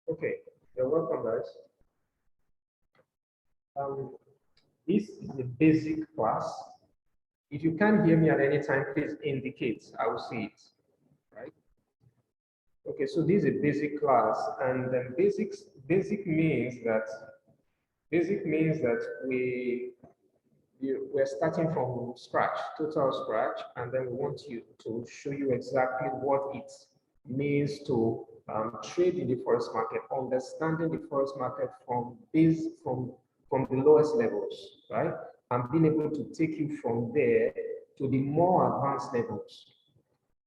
Okay, you're welcome, guys. This is the basic class. If you can't hear me at any time, please indicate. I will see it. Right? Okay, so this is a basic class, and then basic means that we're starting from scratch, total scratch, and then we want you to show you exactly what it means to trade in the forex market, understanding the forex market from the lowest levels, right? And being able to take you from there to the more advanced levels.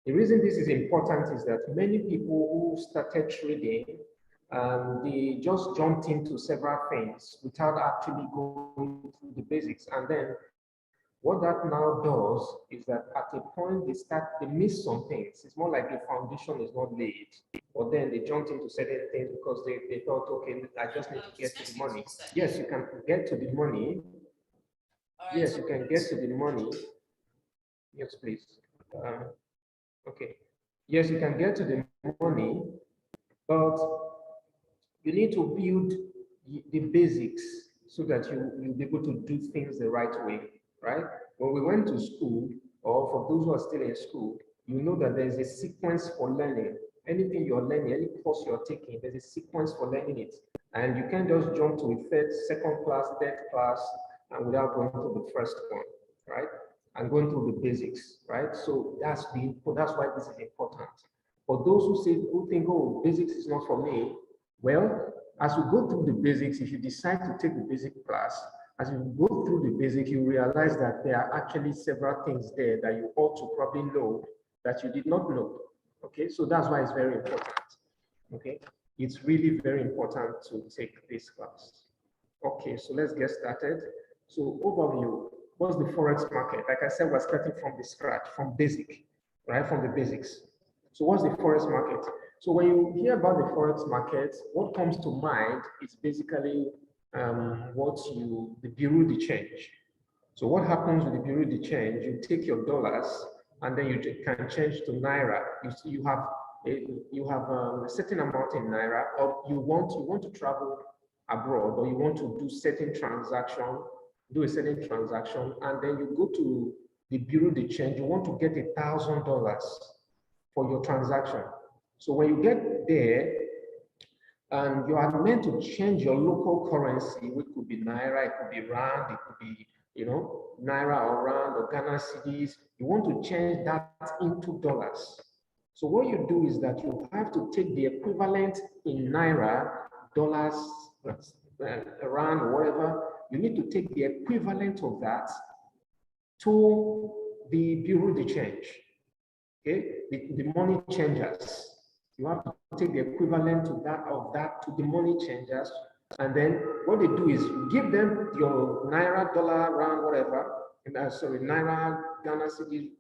The reason this is important is that many people who started trading, they just jumped into several things without actually going through the basics. And then what that now does is that at a point they miss some things. It's more like the foundation is not laid, but then they jumped into certain things because they thought, okay, I just need to get to the money. Yes, you can get to the money. Yes, you can get to the money. Yes, please. Okay. Yes, you can get to the money, but you need to build the basics so that you'll be able to do things the right way, right? When we went to school, or for those who are still in school, you know that there's a sequence for learning. Anything you're learning, any course you're taking, there's a sequence for learning it. And you can't just jump to a second class, third class, and without going to the first one, right? And going through the basics, right? So that's why this is important. For those who think, oh, basics is not for me, well, as you go through the basics, if you decide to take the basic class, as you go through the basic, you realize that there are actually several things there that you ought to probably know that you did not know. Okay, so that's why it's very important. Okay, it's really very important to take this class. Okay, so let's get started. So overview, what's the Forex market? Like I said, we're starting from the scratch, from basic, right? From the basics. So what's the Forex market? So when you hear about the Forex market, what comes to mind is basically the bureau de change. So what happens with the bureau de change? You take your dollars and then you can change to naira. You have a certain amount in naira, or you want to travel abroad, or you want to do a certain transaction, and then you go to the bureau de change. You want to get $1,000 for your transaction. So when you get there, and you are meant to change your local currency, which could be naira, it could be rand, it could be naira or rand or Ghana cedis. You want to change that into dollars. So what you do is that you have to take the equivalent in naira, dollars, rand, or whatever. You need to take the equivalent of that to the bureau de change. Okay, the money changers. You have to take the equivalent to that to the money changers, and then what they do is you give them your naira, dollar, rand, whatever. Naira, Ghana cedis,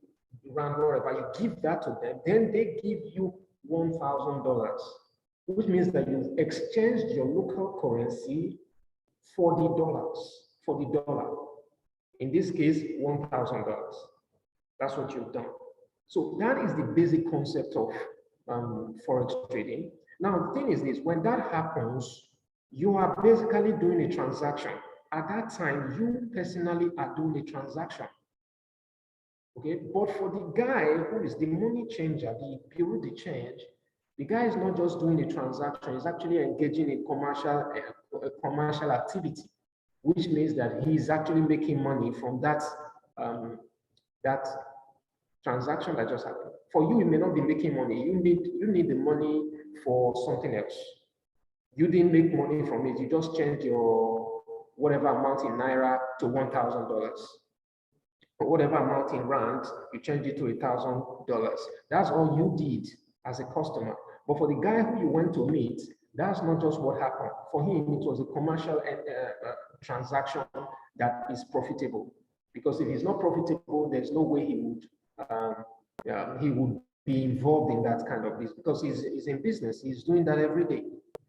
rand, whatever. You give that to them, then they give you $1,000, which means that you've exchanged your local currency for the dollar. In this case, $1,000. That's what you've done. So that is the basic concept of Forex trading. Now, the thing is this, when that happens, you are basically doing a transaction. At that time, you personally are doing a transaction. Okay, but for the guy who is the money changer, the bureau de change, the guy is not just doing a transaction, he's actually engaging in commercial activity, which means that he's actually making money from that transaction that just happened. For you, you may not be making money. You need the money for something else. You didn't make money from it. You just changed your whatever amount in naira to $1,000. Or whatever amount in rand, you change it to $1,000. That's all you did as a customer. But for the guy who you went to meet, that's not just what happened. For him, it was a commercial transaction that is profitable. Because if it's not profitable, there's no way he would be involved in that kind of business, because he's in business. He's doing that every day.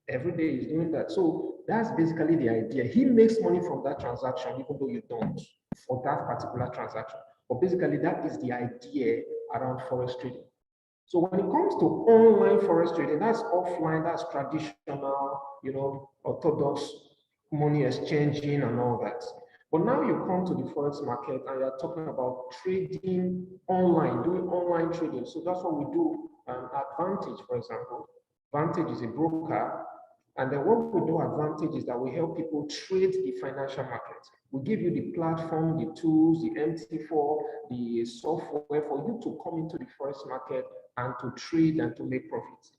Every day he's doing that. So that's basically the idea. He makes money from that transaction, even though you don't, for that particular transaction. But basically, that is the idea around forex trading. So when it comes to online forex trading, that's offline, that's traditional, orthodox money exchanging and all that. But now you come to the forex market and you're talking about trading online, doing online trading. So that's what we do. Advantage, for example. Advantage is a broker. And then what we do Advantage is that we help people trade the financial market. We give you the platform, the tools, the MT4, the software for you to come into the forex market and to trade and to make profits.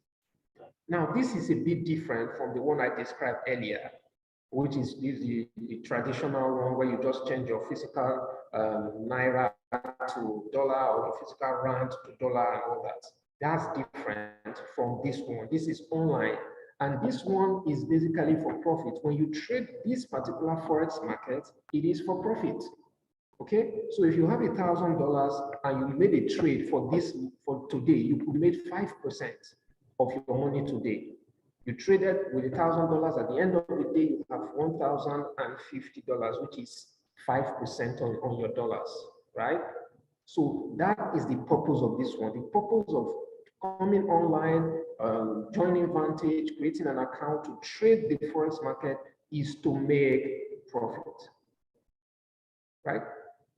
Now, this is a bit different from the one I described earlier, which is the traditional one where you just change your physical naira to dollar or your physical rand to dollar and all that. That's different from this one. This is online. And this one is basically for profit. When you trade this particular forex market, it is for profit. Okay, so if you have $1,000 and you made a trade for today, you could make 5% of your money today. You traded with $1,000. At the end of the day, you have $1,050, which is 5% on your dollars, right? So that is the purpose of this one. The purpose of coming online, joining Vantage, creating an account to trade the forex market is to make profit, right?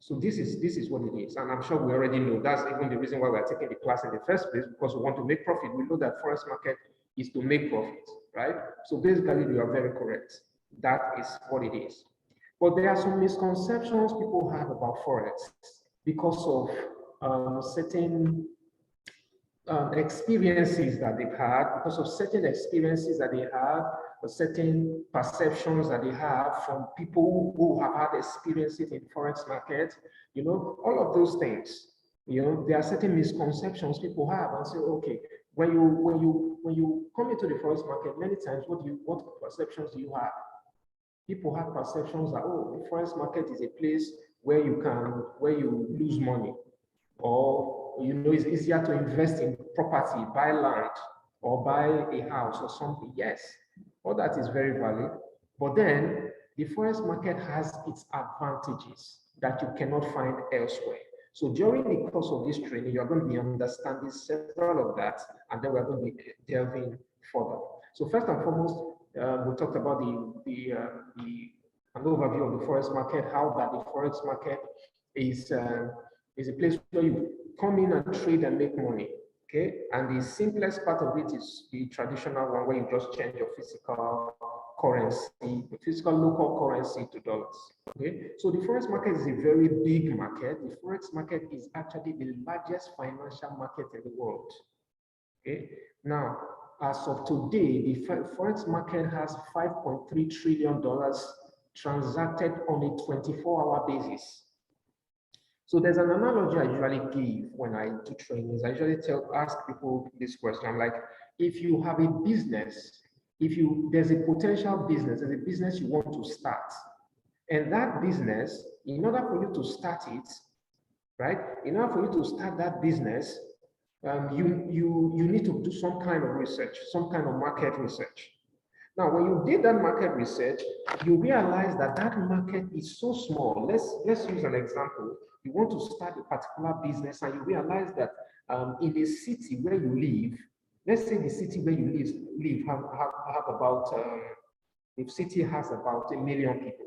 So this is what it is, and I'm sure we already know. That's even the reason why we're taking the class in the first place, because we want to make profit. We know that forex market is to make profit, right? So basically, you are very correct. That is what it is. But there are some misconceptions people have about forex because of certain experiences that they've had, because of certain experiences that they have, or certain perceptions that they have from people who have had experiences in forex market, all of those things. There are certain misconceptions people have and say, okay, when you come into the forex market, many times, what perceptions do you have? People have perceptions that, oh, the forex market is a place where you lose money, or it's easier to invest in property, buy land, or buy a house or something. Yes, all that is very valid. But then the forex market has its advantages that you cannot find elsewhere. So during the course of this training, you're going to be understanding several of that, and then we're going to be delving further. So first and foremost, we talked about an overview of the forex market, how that the forex market is a place where you come in and trade and make money. Okay, and the simplest part of it is the traditional one where you just change your physical currency, physical local currency to dollars. Okay, so the forex market is a very big market. The forex market is actually the largest financial market in the world. Okay, now as of today, the forex market has $5.3 trillion transacted on a 24-hour basis. So there's an analogy I usually give when I do trainings. I usually ask people this question. I'm like, if you have a business, there's a potential business, there's a business you want to start, and that business, in order for you to start it, right? In order for you to start that business, you need to do some kind of research, some kind of market research. Now, when you did that market research, you realize that that market is so small. Let's use an example. You want to start a particular business and you realize that in a city where you live, let's say the city where you live have about, the city has about 1 million people,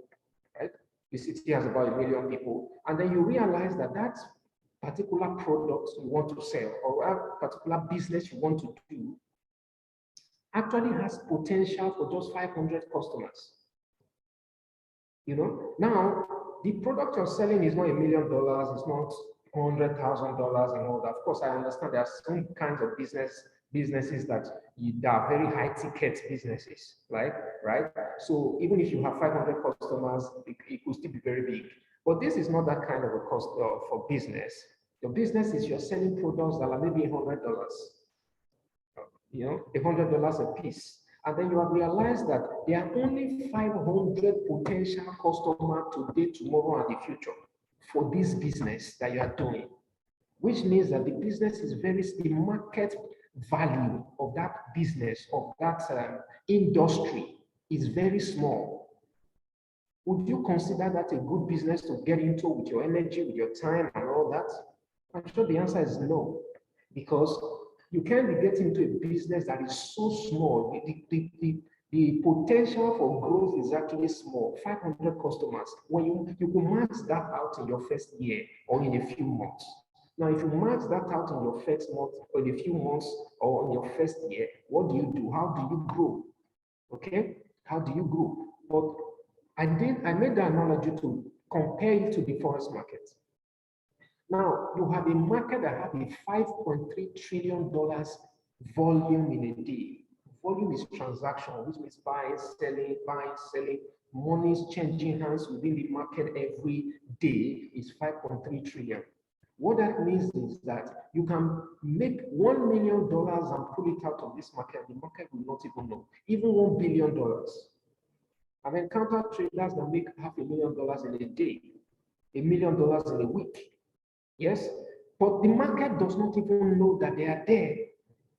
right? The city has about 1 million people. And then you realize that that particular product you want to sell or a particular business you want to do actually has potential for just 500 customers. Now the product you're selling is not $1 million, it's not $100,000 and all that. Of course, I understand there are some kinds of businesses that are very high ticket businesses, right? So even if you have 500 customers, it could still be very big. But this is not that kind of a cost for business. Your business is you're selling products that are maybe $100. $100 a piece. And then you have realized that there are only 500 potential customers today, tomorrow, and the future for this business that you are doing, which means that the business is the market value of that business, of that industry is very small. Would you consider that a good business to get into with your energy, with your time, and all that? I'm sure the answer is no, because You can't be getting into a business that is so small. The potential for growth is actually small. 500 customers. When you can max that out in your first year or in a few months. Now, if you max that out in your first month or in a few months or in your first year, what do you do? How do you grow? Okay, how do you grow? But I made the analogy to compare it to the forex market. Now, you have a market that has a $5.3 trillion volume in a day. Volume is transaction, which means buying, selling. Money is changing hands within the market every day is 5.3 trillion. What that means is that you can make $1 million and pull it out of this market. The market will not even know. Even $1 billion. I've encountered traders that make $500,000 in a day, $1 million in a week. Yes, but the market does not even know that they are there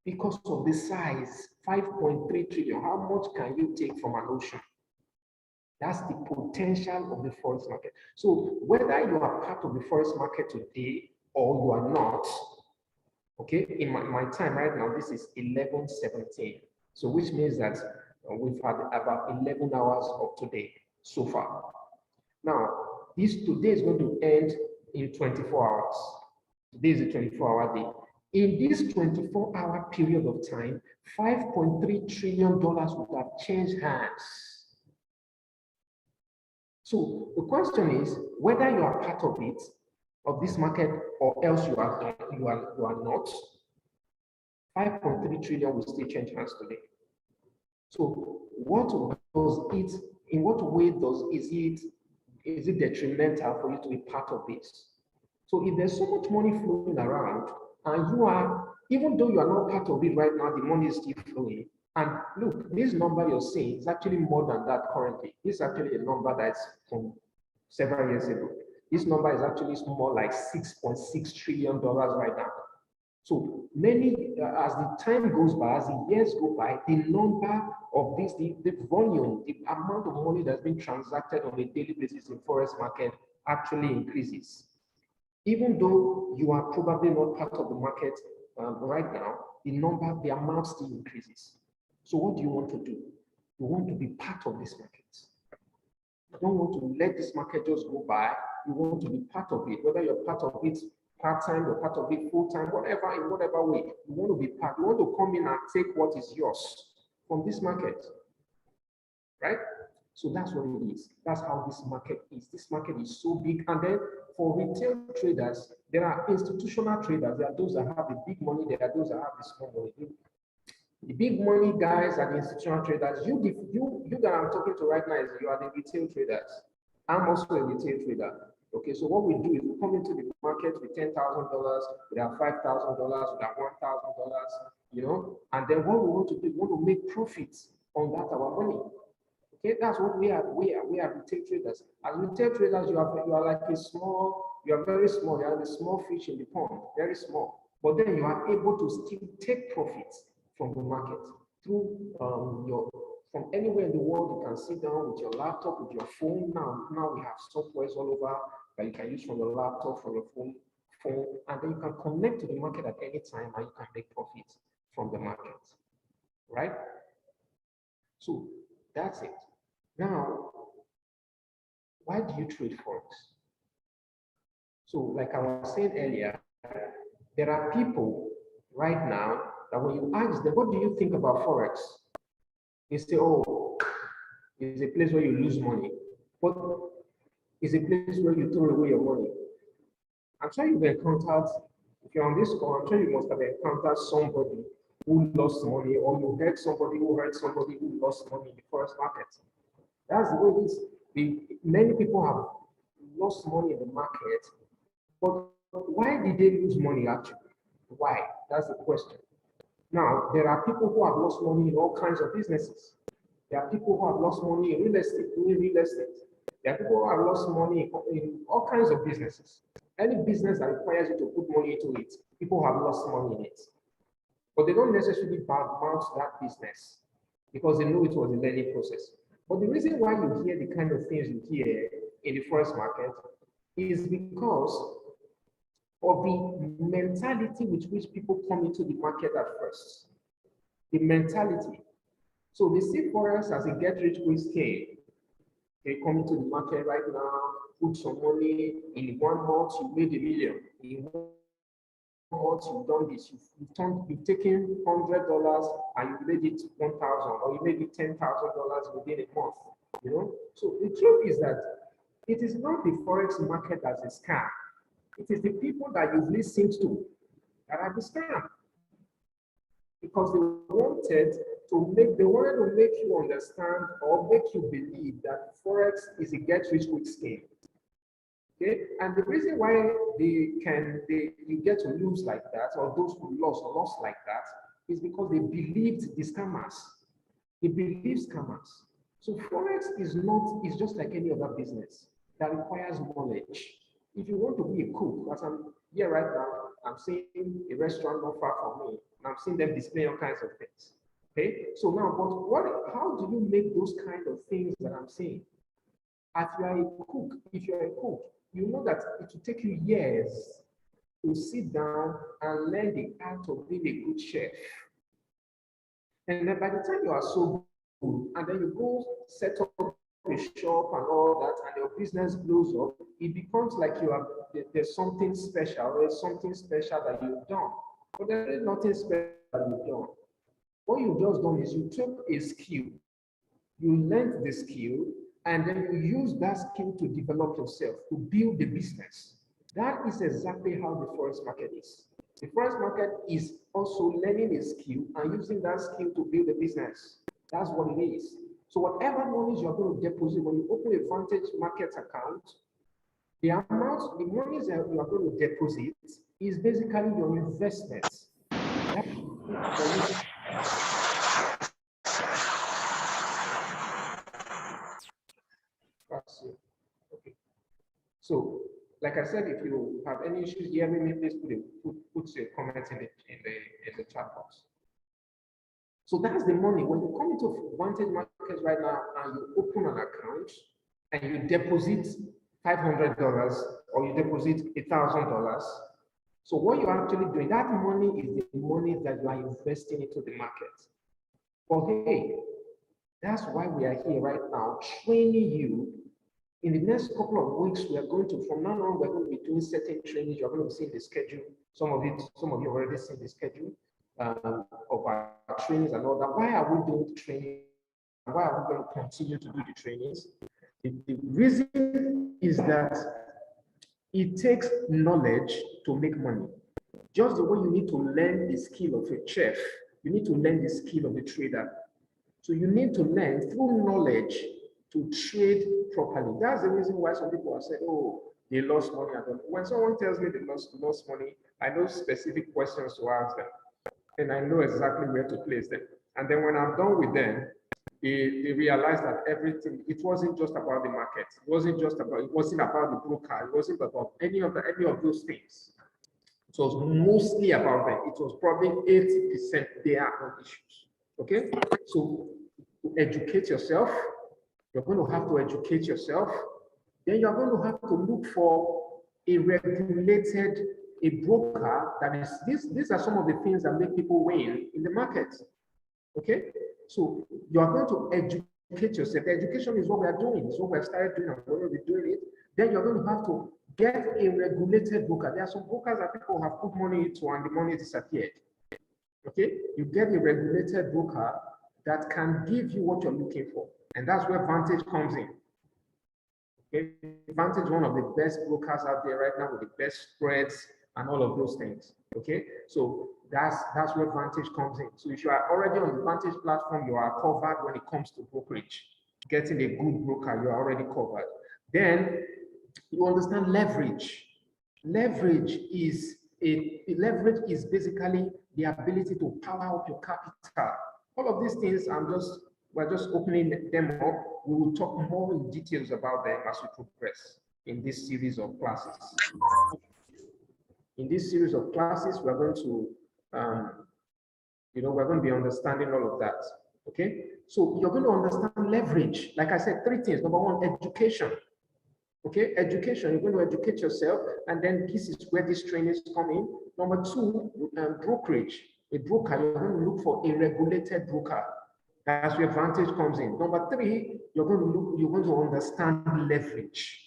because of the size, 5.3 trillion. How much can you take from an ocean? That's the potential of the forex market. So whether you are part of the forex market today or you are not, okay, in my time right now, this is 11:17. So which means that we've had about 11 hours of today so far. Now, this today is going to end in 24 hours. Today is a 24-hour day. In this 24-hour period of time, $5.3 trillion would have changed hands. So the question is whether you are part of it, of this market, or else you are not. 5.3 trillion will still change hands today. So what does it? In what way is it detrimental for you to be part of this? So if there's so much money flowing around, and you are, even though you are not part of it right now, the money is still flowing. And look, this number you're seeing is actually more than that currently. This is actually a number that's from several years ago. This number is actually more like $6.6 trillion right now. So many, as the time goes by, as the years go by, the number of this, the volume, the amount of money that's been transacted on a daily basis in forex market actually increases. Even though you are probably not part of the market right now, the amount still increases. So what do you want to do? You want to be part of this market. You don't want to let this market just go by. You want to be part of it, whether you're part of it part-time or part of it full-time, whatever, in whatever way. You want to be part. You want to come in and take what is yours from this market, right? So that's what it is. That's how this market is. This market is so big. And then for retail traders, there are institutional traders. There are those that have the big money. There are those that have the small money. The big money guys are the institutional traders. You that I'm talking to right now, you are the retail traders. I'm also a retail trader. Okay, so what we do is we come into the market with $10,000, we have $5,000, we have $1,000, you know, and then what we want to do, we want to make profits on that our money. Okay, that's what we are. We are retail traders. As retail traders, you are like a small, you are very small. You are the small fish in the pond, very small. But then you are able to still take profits from the market through from anywhere in the world. You can sit down with your laptop, with your phone. Now we have softwares all over that you can use from your laptop, from your phone, and then you can connect to the market at any time, and you can make profits from the market, right? So that's it. Now, why do you trade Forex? So like I was saying earlier, there are people right now that when you ask them, what do you think about Forex? They say, oh, it's a place where you lose money. But it's a place where you throw away your money. I'm sure you've encountered, if you're on this call, I'm sure you must have encountered somebody who lost money, or you heard somebody who heard somebody who lost money in the Forex market. That's the way it is. Many people have lost money in the market, but why did they lose money actually? Why? That's the question. Now, there are people who have lost money in all kinds of businesses. There are people who have lost money in real estate, There are people who have lost money in all kinds of businesses. Any business that requires you to put money into it, people have lost money in it. But they don't necessarily badmouth that business because they know it was a learning process. But the reason why you hear the kind of things you hear in the Forex market is because of the mentality with which people come into the market at first. The mentality. So they see Forex as a get-rich-quick scheme. They come into the market right now, put some money, in 1 month you made $1 million. In 1 month you've done this, you've taken $100 and you made it 1,000, or you made it $10,000 within a month. You know, so the truth is that it is not the Forex market as a scam. It is the people that you've listened to that are the scam. Because they wanted to make you understand or make you believe that Forex is a get-rich-quick scheme. Okay, and the reason why you get to lose like that, or those who lost like that, is because they believed the scammers. They believe scammers. So Forex is just like any other business that requires knowledge. If you want to be a cook, as I'm here right now, I'm seeing a restaurant not far from me, and I'm seeing them display all kinds of things. Okay, so now, but how do you make those kind of things that I'm seeing? If you're a cook, you know that it will take you years to sit down and learn the art of being a good chef. And then by the time you are so good, and then you go set up a shop and all that, and your business blows up, it becomes like there's something special, there's something special that you've done. But there is nothing special that you've done. What you've just done is you took a skill, you learned the skill, and then you use that skill to develop yourself, to build the business. That is exactly how the Forex market is. The Forex market is also learning a skill and using that skill to build a business. That's what it is. So whatever monies you're going to deposit when you open a Vantage Market account, the monies that you are going to deposit is basically your investment. Okay. So, like I said, if you have any issues hearing me, please put your comments in the chat box. So that's the money. When you come into Vantage Markets right now and you open an account and you deposit $500 or you deposit $1,000, so what you're actually doing, that money is the money that you are investing into the market. But hey, that's why we are here right now, training you. In the next couple of weeks, we are going to, from now on, we're going to be doing certain trainings. You're going to see the schedule. Some of you already seen the schedule of our trainings and all that. Why are we doing the training? Why are we going to continue to do the trainings? The reason is that it takes knowledge to make money. Just the way you need to learn the skill of a chef, you need to learn the skill of a trader. So you need to learn through knowledge to trade properly. That's the reason why some people have said, oh, they lost money. When someone tells me they lost money, I know specific questions to ask them. And I know exactly where to place them. And then when I'm done with them, they realize that everything, it wasn't just about the market. It wasn't about the broker. It wasn't about any of those things. It was mostly about them. It was probably 80% their own issues. Okay? So to educate yourself, you're going to have to educate yourself. Then you're going to have to look for a broker that is, these are some of the things that make people win in the market. Okay? So you are going to educate yourself. The education is what we are doing. It's what we have started doing and we're going to be doing it. Then you're going to have to get a regulated broker. There are some brokers that people have put money into and the money disappeared. Okay? You get a regulated broker that can give you what you're looking for. And that's where Vantage comes in. Okay? Vantage is one of the best brokers out there right now with the best spreads and all of those things. Okay? So that's where Vantage comes in. So if you are already on the Vantage platform, you are covered when it comes to brokerage. Getting a good broker, you are already covered. Then you understand leverage. Leverage is basically the ability to power up your capital. All of these things, we're just opening them up. We will talk more in details about them as we progress in this series of classes. In this series of classes, we're going to, we're going to be understanding all of that. Okay, so you're going to understand leverage. Like I said, 3 things. Number 1, education. Okay, education, you're going to educate yourself, and then this is where these trainings come in. Number two, brokerage. A broker, you're going to look for a regulated broker. That's where advantage comes in. Number three, you're going to understand leverage.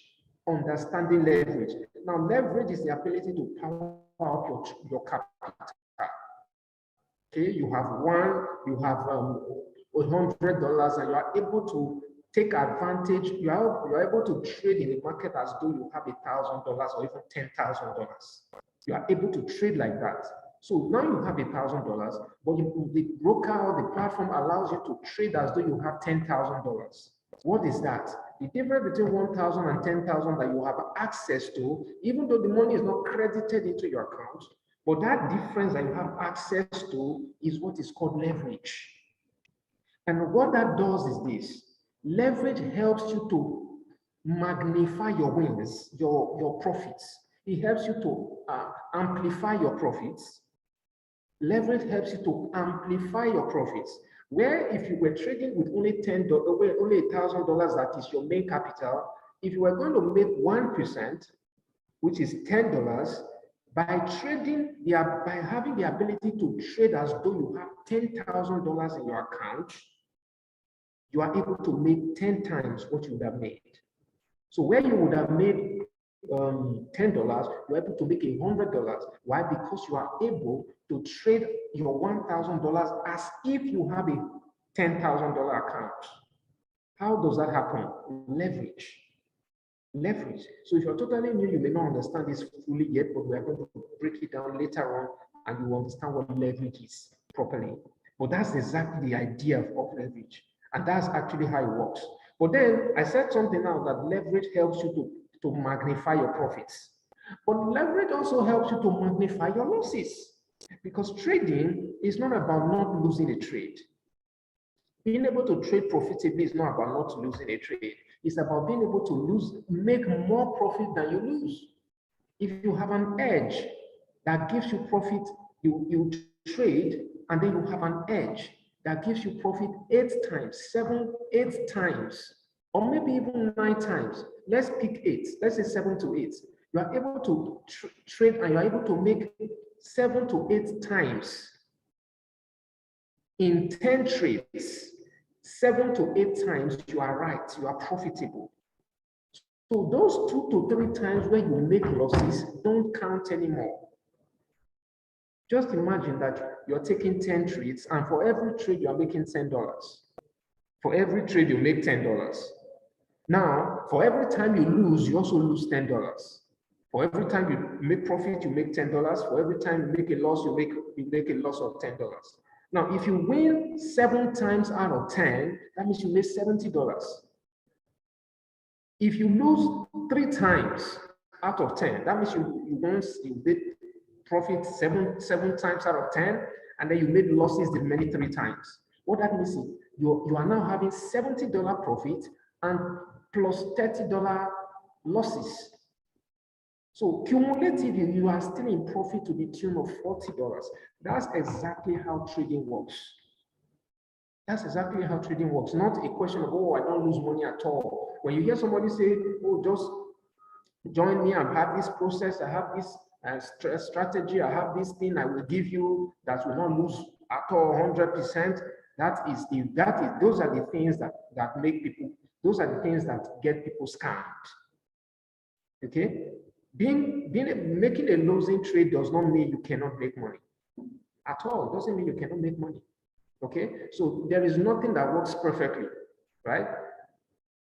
Understanding leverage. Now, leverage is the ability to power up your capital. Okay, you have $100, and you are able to take advantage. You are able to trade in the market as though you have $1,000 or even $10,000. You are able to trade like that. So now you have $1,000, but the broker or the platform allows you to trade as though you have $10,000. What is that? The difference between 1,000 and 10,000 that you have access to, even though the money is not credited into your account, but that difference that you have access to is what is called leverage. And what that does is this: leverage helps you to magnify your wins, your profits. It helps you to amplify your profits. Leverage helps you to amplify your profits. Where if you were trading with only $1,000, that is your main capital, if you were going to make 1%, which is $10, by trading, by having the ability to trade as though you have $10,000 in your account, you are able to make 10 times what you would have made. So where you would have made $10, you're able to make $100. Why? Because you are able to trade your $1,000 as if you have a $10,000 account. How does that happen? Leverage. Leverage. So if you're totally new, you may not understand this fully yet, but we are going to break it down later on, and you will understand what leverage is properly. But that's exactly the idea of leverage, and that's actually how it works. But then I said something now that leverage helps you to magnify your profits. But leverage also helps you to magnify your losses, because trading is not about not losing a trade. Being able to trade profitably is not about not losing a trade. It's about being able to make more profit than you lose. If you have an edge that gives you profit, you trade, and then you have an edge that gives you profit 8 times, 8 times, or maybe even 9 times. Let's pick 8. Let's say 7 to 8. You are able to trade, and you are able to make 7 to 8 times in 10 trades. 7 to 8 times, you are right, you are profitable. So those 2 to 3 times where you make losses don't count anymore. Just imagine that you're taking 10 trades, and for every trade, you're making $10. For every trade, you make $10. Now, for every time you lose, you also lose $10. For every time you make profit, you make $10. For every time you make a loss, you make a loss of $10. Now, if you win 7 times out of 10, that means you made $70. If you lose 3 times out of 10, that means you made profit seven times out of 10, and then you made losses the remaining 3 times. What that means is you are now having $70 profit and plus $30 losses. So cumulatively, you are still in profit to the tune of $40. That's exactly how trading works. That's exactly how trading works. Not a question of, oh, I don't lose money at all. When you hear somebody say, oh, just join me, I have this process, I have this strategy, I have this thing I will give you that will not lose at all 100%. Those are the things that make people, those are the things that get people scammed. Okay? Making a losing trade does not mean you cannot make money at all. It doesn't mean you cannot make money. Okay, so there is nothing that works perfectly, right?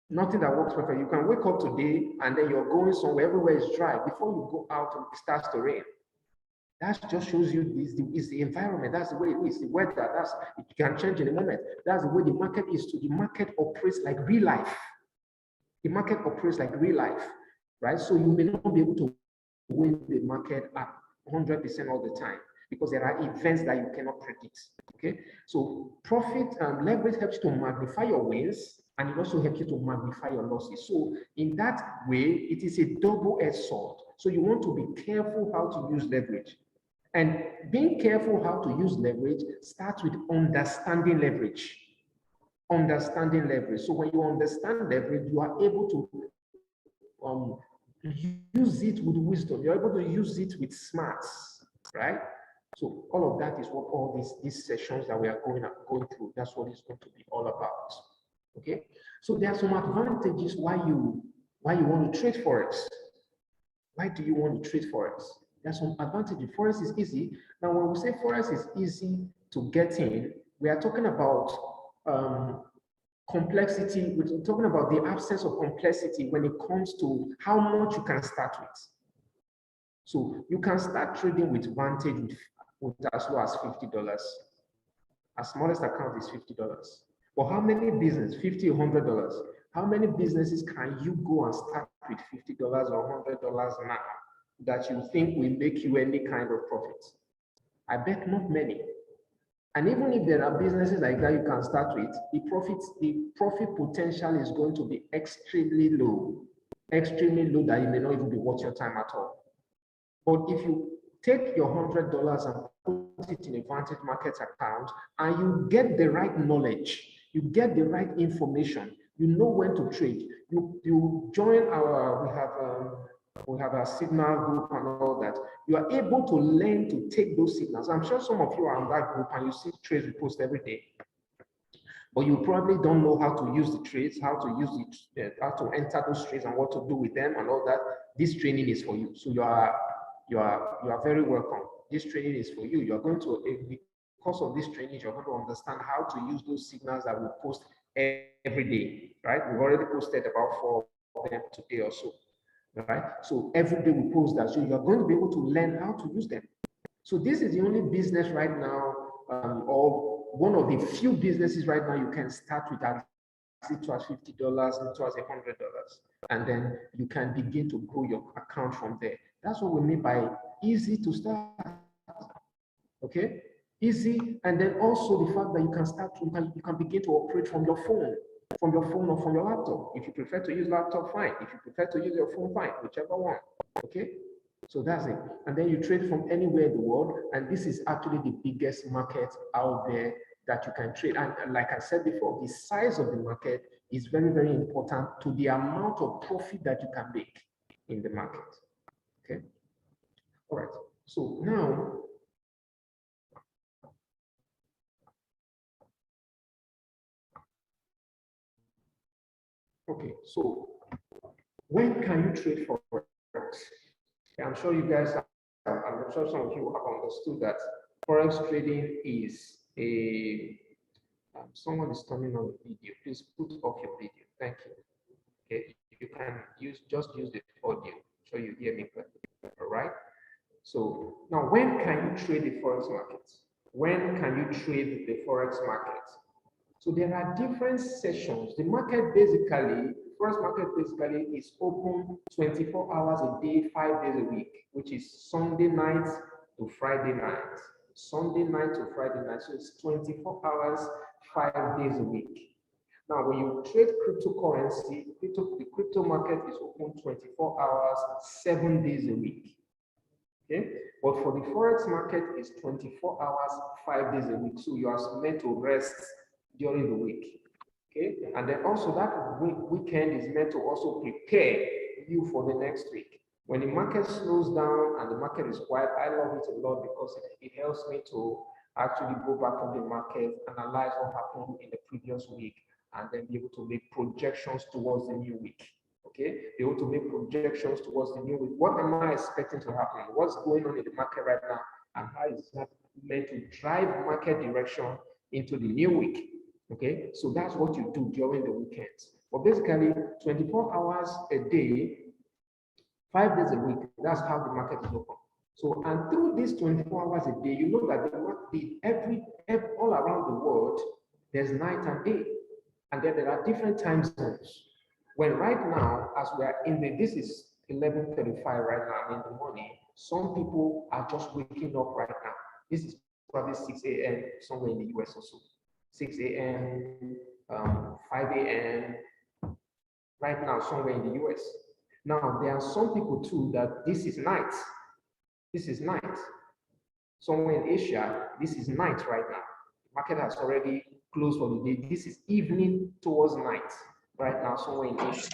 Nothing that works perfectly. You can wake up today and then you're going somewhere, everywhere is dry. Before you go out, it starts to rain. That just shows you is the environment. That's the way it is. The weather. It can change in a moment. That's the way the market is. So the market operates like real life. The market operates like real life. Right? So you may not be able to win the market at 100% all the time, because there are events that you cannot predict. Okay, so profit and leverage helps you to magnify your wins, and it also helps you to magnify your losses. So in that way, it is a double-edged sword. So you want to be careful how to use leverage. And being careful how to use leverage starts with understanding leverage. Understanding leverage. So when you understand leverage, you are able to use it with wisdom. You're able to use it with smarts, right? So all of that is what all these sessions that we are going through, that's what it's going to be all about. Okay. So there are some advantages why you want to trade Forex. Why do you want to trade Forex? There's some advantages. Forex is easy. Now, when we say Forex is easy to get in, we are talking about complexity. We're talking about the absence of complexity when it comes to how much you can start with. So you can start trading with Vantage with as low as $50. Our smallest account is $50. But how many businesses, $50 or $100? How many businesses can you go and start with $50 or $100 now that you think will make you any kind of profit? I bet not many. And even if there are businesses like that you can start with, the profit potential is going to be extremely low that it may not even be worth your time at all. But if you take your $100 and put it in a Vantage Market account, and you get the right knowledge, you get the right information, you know when to trade. You join we have a signal group and all that. You are able to learn to take those signals. I'm sure some of you are in that group and you see trades we post every day. But you probably don't know how to use the trades, how to enter those trades and what to do with them and all that. This training is for you. So you are very welcome. This training is for you. You're going to, because of this training, you're going to understand how to use those signals that we post every day, right? We've already posted about 4 of them today or so, right? So every day we post that. So you're going to be able to learn how to use them. So this is the only business right now, or one of the few businesses right now you can start with as little as $50, little as $100, and then you can begin to grow your account from there. That's what we mean by easy to start. Okay, easy, and then also the fact that you can start, you can begin to operate from your phone or from your laptop. If you prefer to use laptop, fine. If you prefer to use your phone, fine, whichever one. Okay. So that's it. And then you trade from anywhere in the world. And this is actually the biggest market out there that you can trade. And like I said before, the size of the market is very, very important to the amount of profit that you can make in the market. Okay. All right. So now, okay. So when can you trade Forex? I'm sure you guys I'm sure some of you have understood that Forex trading is a, someone is turning on the video. Please put off your video. Thank you. Okay, you can just use the audio so you hear me clearly. All right. So now, when can you trade the Forex market? When can you trade the Forex market? So there are different sessions. The market basically, Forex market basically is open 24 hours a day, 5 days a week, which is Sunday night to Friday night. Sunday night to Friday night. So it's 24 hours, 5 days a week. Now, when you trade cryptocurrency, the crypto market is open 24 hours, 7 days a week. Okay, but for the Forex market, it's 24 hours, 5 days a week. So you are meant to rest during the week. Okay, and then also that weekend is meant to also prepare you for the next week. When the market slows down and the market is quiet, I love it a lot because it helps me to actually go back on the market, analyze what happened in the previous week, and then be able to make projections towards the new week. Okay, be able to make projections towards the new week. What am I expecting to happen? What's going on in the market right now? And how is that meant to drive market direction into the new week? Okay, so that's what you do during the weekends. But basically, 24 hours a day, 5 days a week, that's how the market is open. So, and through these 24 hours a day, you know that all around the world, there's night and day. And then there are different time zones. When right now, as we are this is 11:35 right now in the morning, some people are just waking up right now. This is probably 6 a.m. somewhere in the US or so. 6 a.m., 5 a.m. right now somewhere in the US. Now, there are some people too that this is night. This is night. Somewhere in Asia, this is night right now. The market has already closed for the day. This is evening towards night right now somewhere in Asia.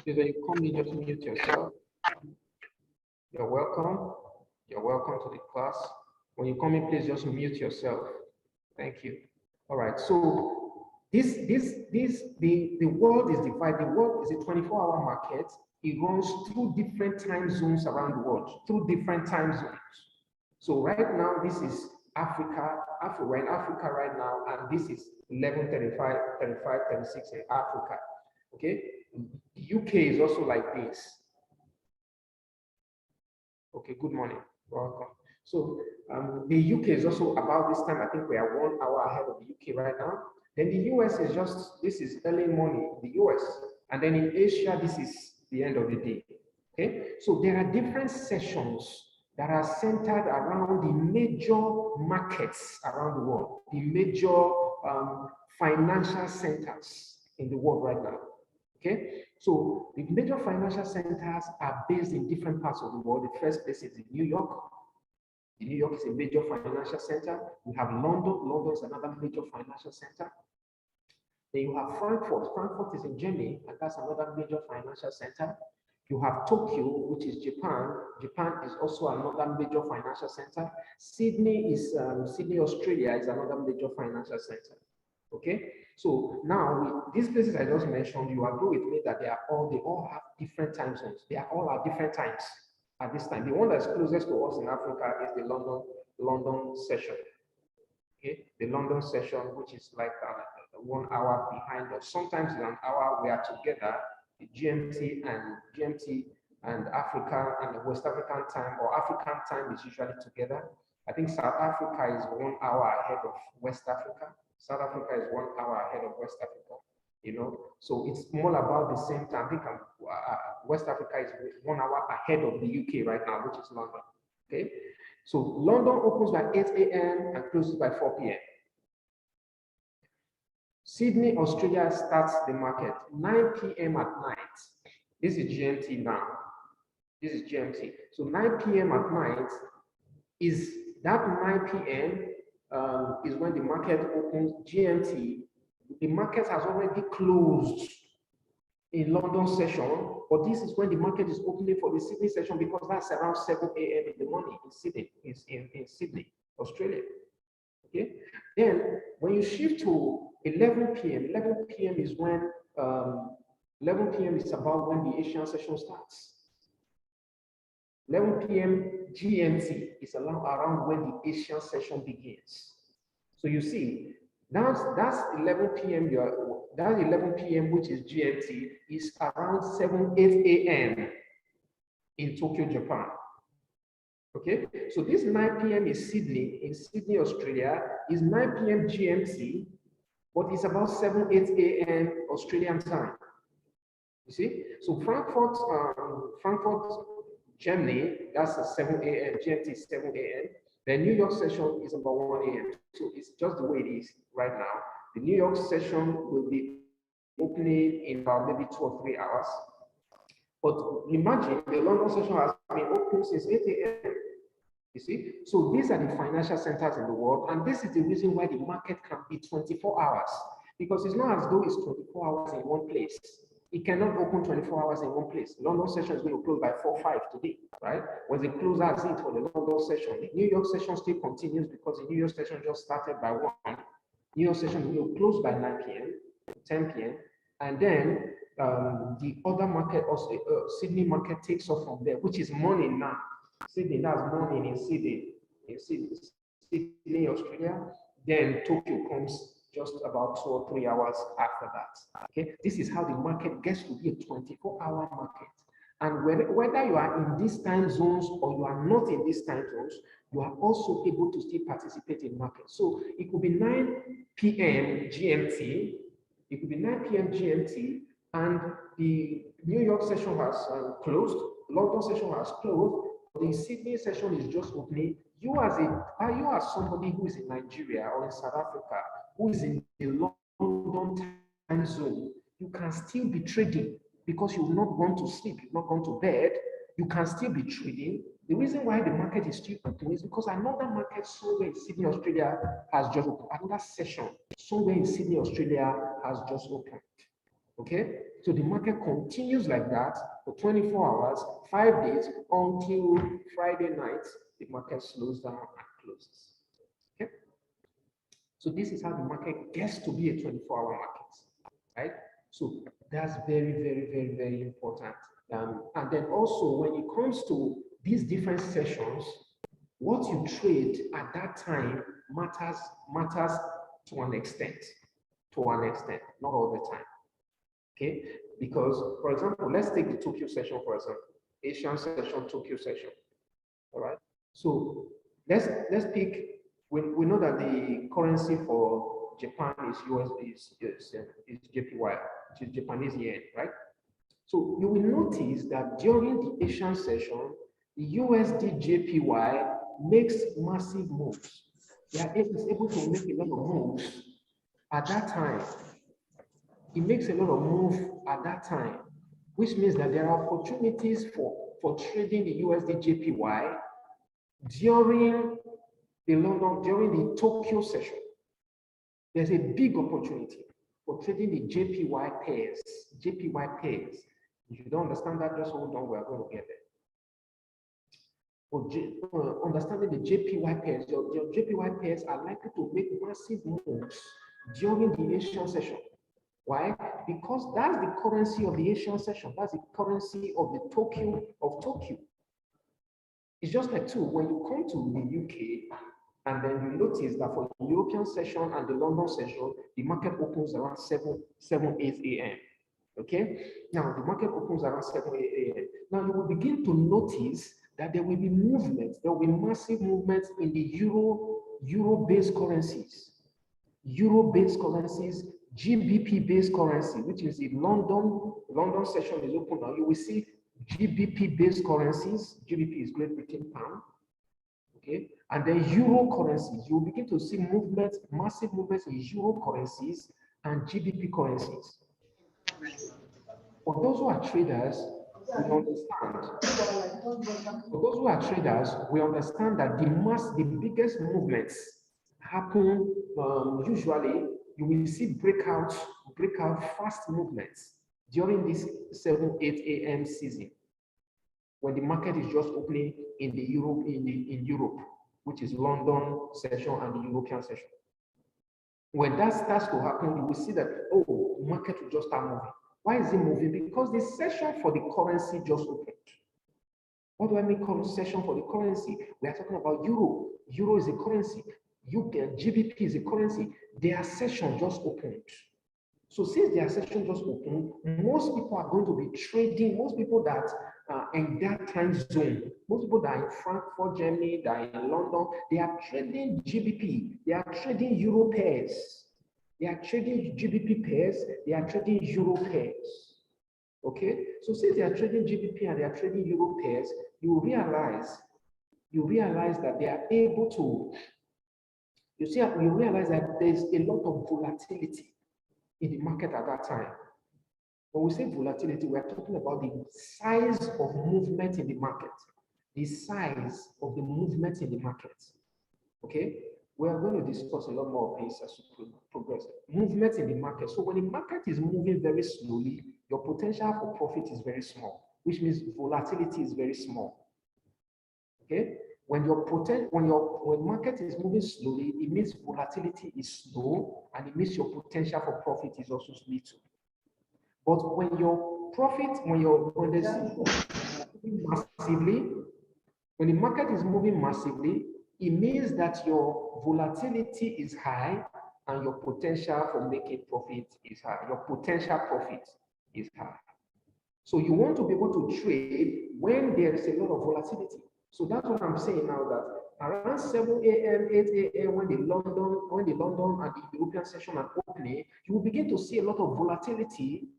Please, when you come in, just mute yourself. You're welcome. You're welcome to the class. When you come in, please just mute yourself. Thank you. All right. So the world is divided. The world is a 24-hour market. It runs through different time zones around the world, through different time zones. So right now, this is Africa. We're in Africa right now, and this is 11:35, 35, 36 in Africa. Okay. The UK is also like this. Okay, good morning. Welcome. So the UK is also about this time. I think we are 1 hour ahead of the UK right now. Then the US is this is early morning, the US. And then in Asia, this is the end of the day. Okay, so there are different sessions that are centered around the major markets around the world, the major financial centers in the world right now. Okay, so the major financial centers are based in different parts of the world. The first place is in New York. New York is a major financial center. We have London. London is another major financial center. Then you have Frankfurt. Frankfurt is in Germany, and that's another major financial center. You have Tokyo, which is Japan. Japan is also another major financial center. Sydney, Australia is another major financial center. Okay, so now these places I just mentioned, you agree with me that they all have different time zones. They are all at different times at this time. The one that's closest to us in Africa is the London session. Okay, the London session, which is like 1 hour behind us. Sometimes in an hour we are together. The GMT and Africa and the West African time or African time is usually together. I think South Africa is 1 hour ahead of West Africa. South Africa is 1 hour ahead of West Africa, you know. So it's more about the same time. I think West Africa is 1 hour ahead of the UK right now, which is London. Okay. So London opens by 8 a.m. and closes by 4 p.m. Sydney, Australia starts the market 9 p.m. at night. This is GMT now. This is GMT. So 9 p.m. at night is that 9 p.m. Is when the market opens. GMT, the market has already closed in London session, but this is when the market is opening for the Sydney session because that's around 7 a.m. in the morning in Sydney, in Sydney, Australia. Okay. Then when you shift to 11 p.m., 11 p.m. is when 11 p.m. is about when the Asian session starts. 11 p.m. GMT is around when the Asian session begins. So you see, that's 11 p.m. That 11 p.m. which is GMT is around 8 a.m. in Tokyo, Japan. Okay, so this 9 p.m. is Sydney, in Sydney, Australia, is 9 p.m. GMT, but it's about 8 a.m. Australian time. You see, so Frankfurt, Germany, that's a 7 a.m. GMT is 7 a.m. The New York session is about 1 a.m. So it's just the way it is right now. The New York session will be opening in about maybe 2 or 3 hours. But imagine the London session has been open since 8 a.m. You see, so these are the financial centers in the world, and this is the reason why the market can be 24 hours, because it's not as though it's 24 hours in one place. It cannot open 24 hours in one place. London session is going to close by 4-5 today, right? When they close, that's it for the London session. The New York session still continues because the New York session just started by 1. New York session will close by 9 p.m., 10 p.m., and then the other market, also Sydney market, takes off from there, which is morning now. Sydney, that's morning in Sydney, Australia. Then Tokyo comes just about 2 or 3 hours after that. Okay, this is how the market gets to be a 24-hour market. And whether you are in these time zones or you are not in these time zones, you are also able to still participate in market. So it could be 9 p.m. GMT. It could be 9 p.m. GMT, and the New York session has closed. London session has closed. The Sydney session is just opening. You as somebody who is in Nigeria or in South Africa, who is in the London time zone, you can still be trading because you've not gone to sleep, you've not gone to bed. You can still be trading. The reason why the market is still open is because another market somewhere in Sydney, Australia has just opened. Another session somewhere in Sydney, Australia has just opened. Okay, so the market continues like that for 24 hours, 5 days, until Friday night, the market slows down and closes. Okay, so this is how the market gets to be a 24-hour market, right? So that's very, very, very, very important. And then also when it comes to these different sessions, what you trade at that time matters to an extent, not all the time. Okay, because for example, let's take the Tokyo session for example, Asian session, Tokyo session. All right. So let's pick. We know that the currency for Japan is JPY, which is Japanese yen, right? So you will notice that during the Asian session, the USD JPY makes massive moves. It's able to make a lot of moves at that time. It makes a lot of moves at that time, which means that there are opportunities for trading the USD JPY during the Tokyo session. There's a big opportunity for trading the JPY pairs. If you don't understand that, just hold on, we are going to get there. For understanding the JPY pairs, your JPY pairs are likely to make massive moves during the Asian session. Why? Because that's the currency of the Asian session. That's the currency of the Tokyo. It's just like too, when you come to the UK, and then you notice that for the European session and the London session, the market opens around 8 a.m. Okay? Now, the market opens around 8 a.m. Now, you will begin to notice that there will be movements. There will be massive movements in the euro-based currencies. GBP-based currency, which is the London session is open now. You will see GBP-based currencies. GBP is Great Britain pound. Okay, and then euro currencies. You will begin to see movements, massive movements in euro currencies and GBP currencies. For those who are traders, we understand. For those who are traders, we understand that the biggest movements happen usually. You will see breakout fast movements during this 7-8 a.m. season, when the market is just opening in Europe, which is London session and the European session. When that starts to happen, you will see that, oh, the market will just start moving. Why is it moving? Because the session for the currency just opened. What do I mean session for the currency? We are talking about euro. Euro is a currency. GBP is a currency. Their session just opened. So since their session just opened, most people are going to be trading. Most people that are in that time zone, most people that are in Frankfurt, Germany, that are in London, they are trading GBP. They are trading euro pairs. They are trading GBP pairs. They are trading euro pairs. Okay. So since they are trading GBP and they are trading euro pairs, you realize that they are able to. You realize that there's a lot of volatility in the market at that time. When we say volatility, we are talking about the size of movement in the market. The size of the movement in the market. Okay? We are going to discuss a lot more of this as we progress. Movement in the market. So when the market is moving very slowly, your potential for profit is very small, which means volatility is very small. Okay? When market is moving slowly, it means volatility is slow, and it means your potential for profit is also little. But when your profit, when the market is moving massively, it means that your volatility is high and your potential for making profit is high. Your potential profit is high. So you want to be able to trade when there is a lot of volatility. So that's what I'm saying now, that around 7 a.m., 8 a.m., when the London and the European session are opening, you will begin to see a lot of volatility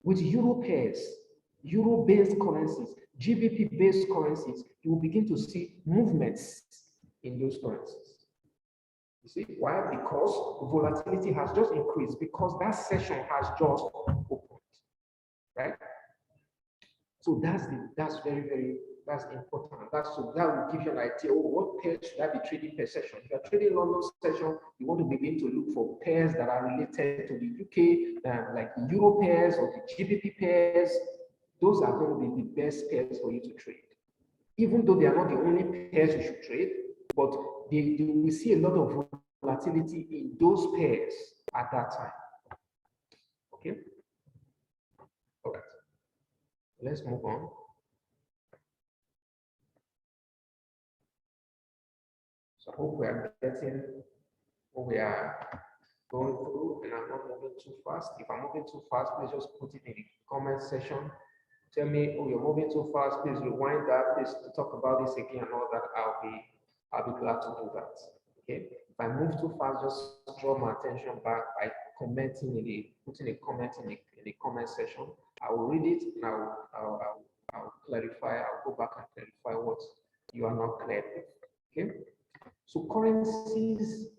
with euro pairs, euro-based currencies, GBP-based currencies. You will begin to see movements in those currencies. You see why? Because volatility has just increased, because that session has just opened, right? So that's very, very That's important. That will give you an idea. Oh, what pairs should I be trading per session? If you're trading London session, you want to begin to look for pairs that are related to the UK, like the Euro pairs or the GBP pairs. Those are going to be the best pairs for you to trade. Even though they are not the only pairs you should trade, but we see a lot of volatility in those pairs at that time. Okay. All right. Let's move on. So I hope we are getting what we are going through, and I'm not moving too fast. If I'm moving too fast, please just put it in the comment section. Tell me, oh, you're moving too fast. Please rewind that. Please to talk about this again and all that. I'll be glad to do that. Okay. If I move too fast, just draw my attention back by commenting putting a comment in the comment section. I will read it and I'll clarify. I'll go back and clarify what you are not clear with. Okay. So currencies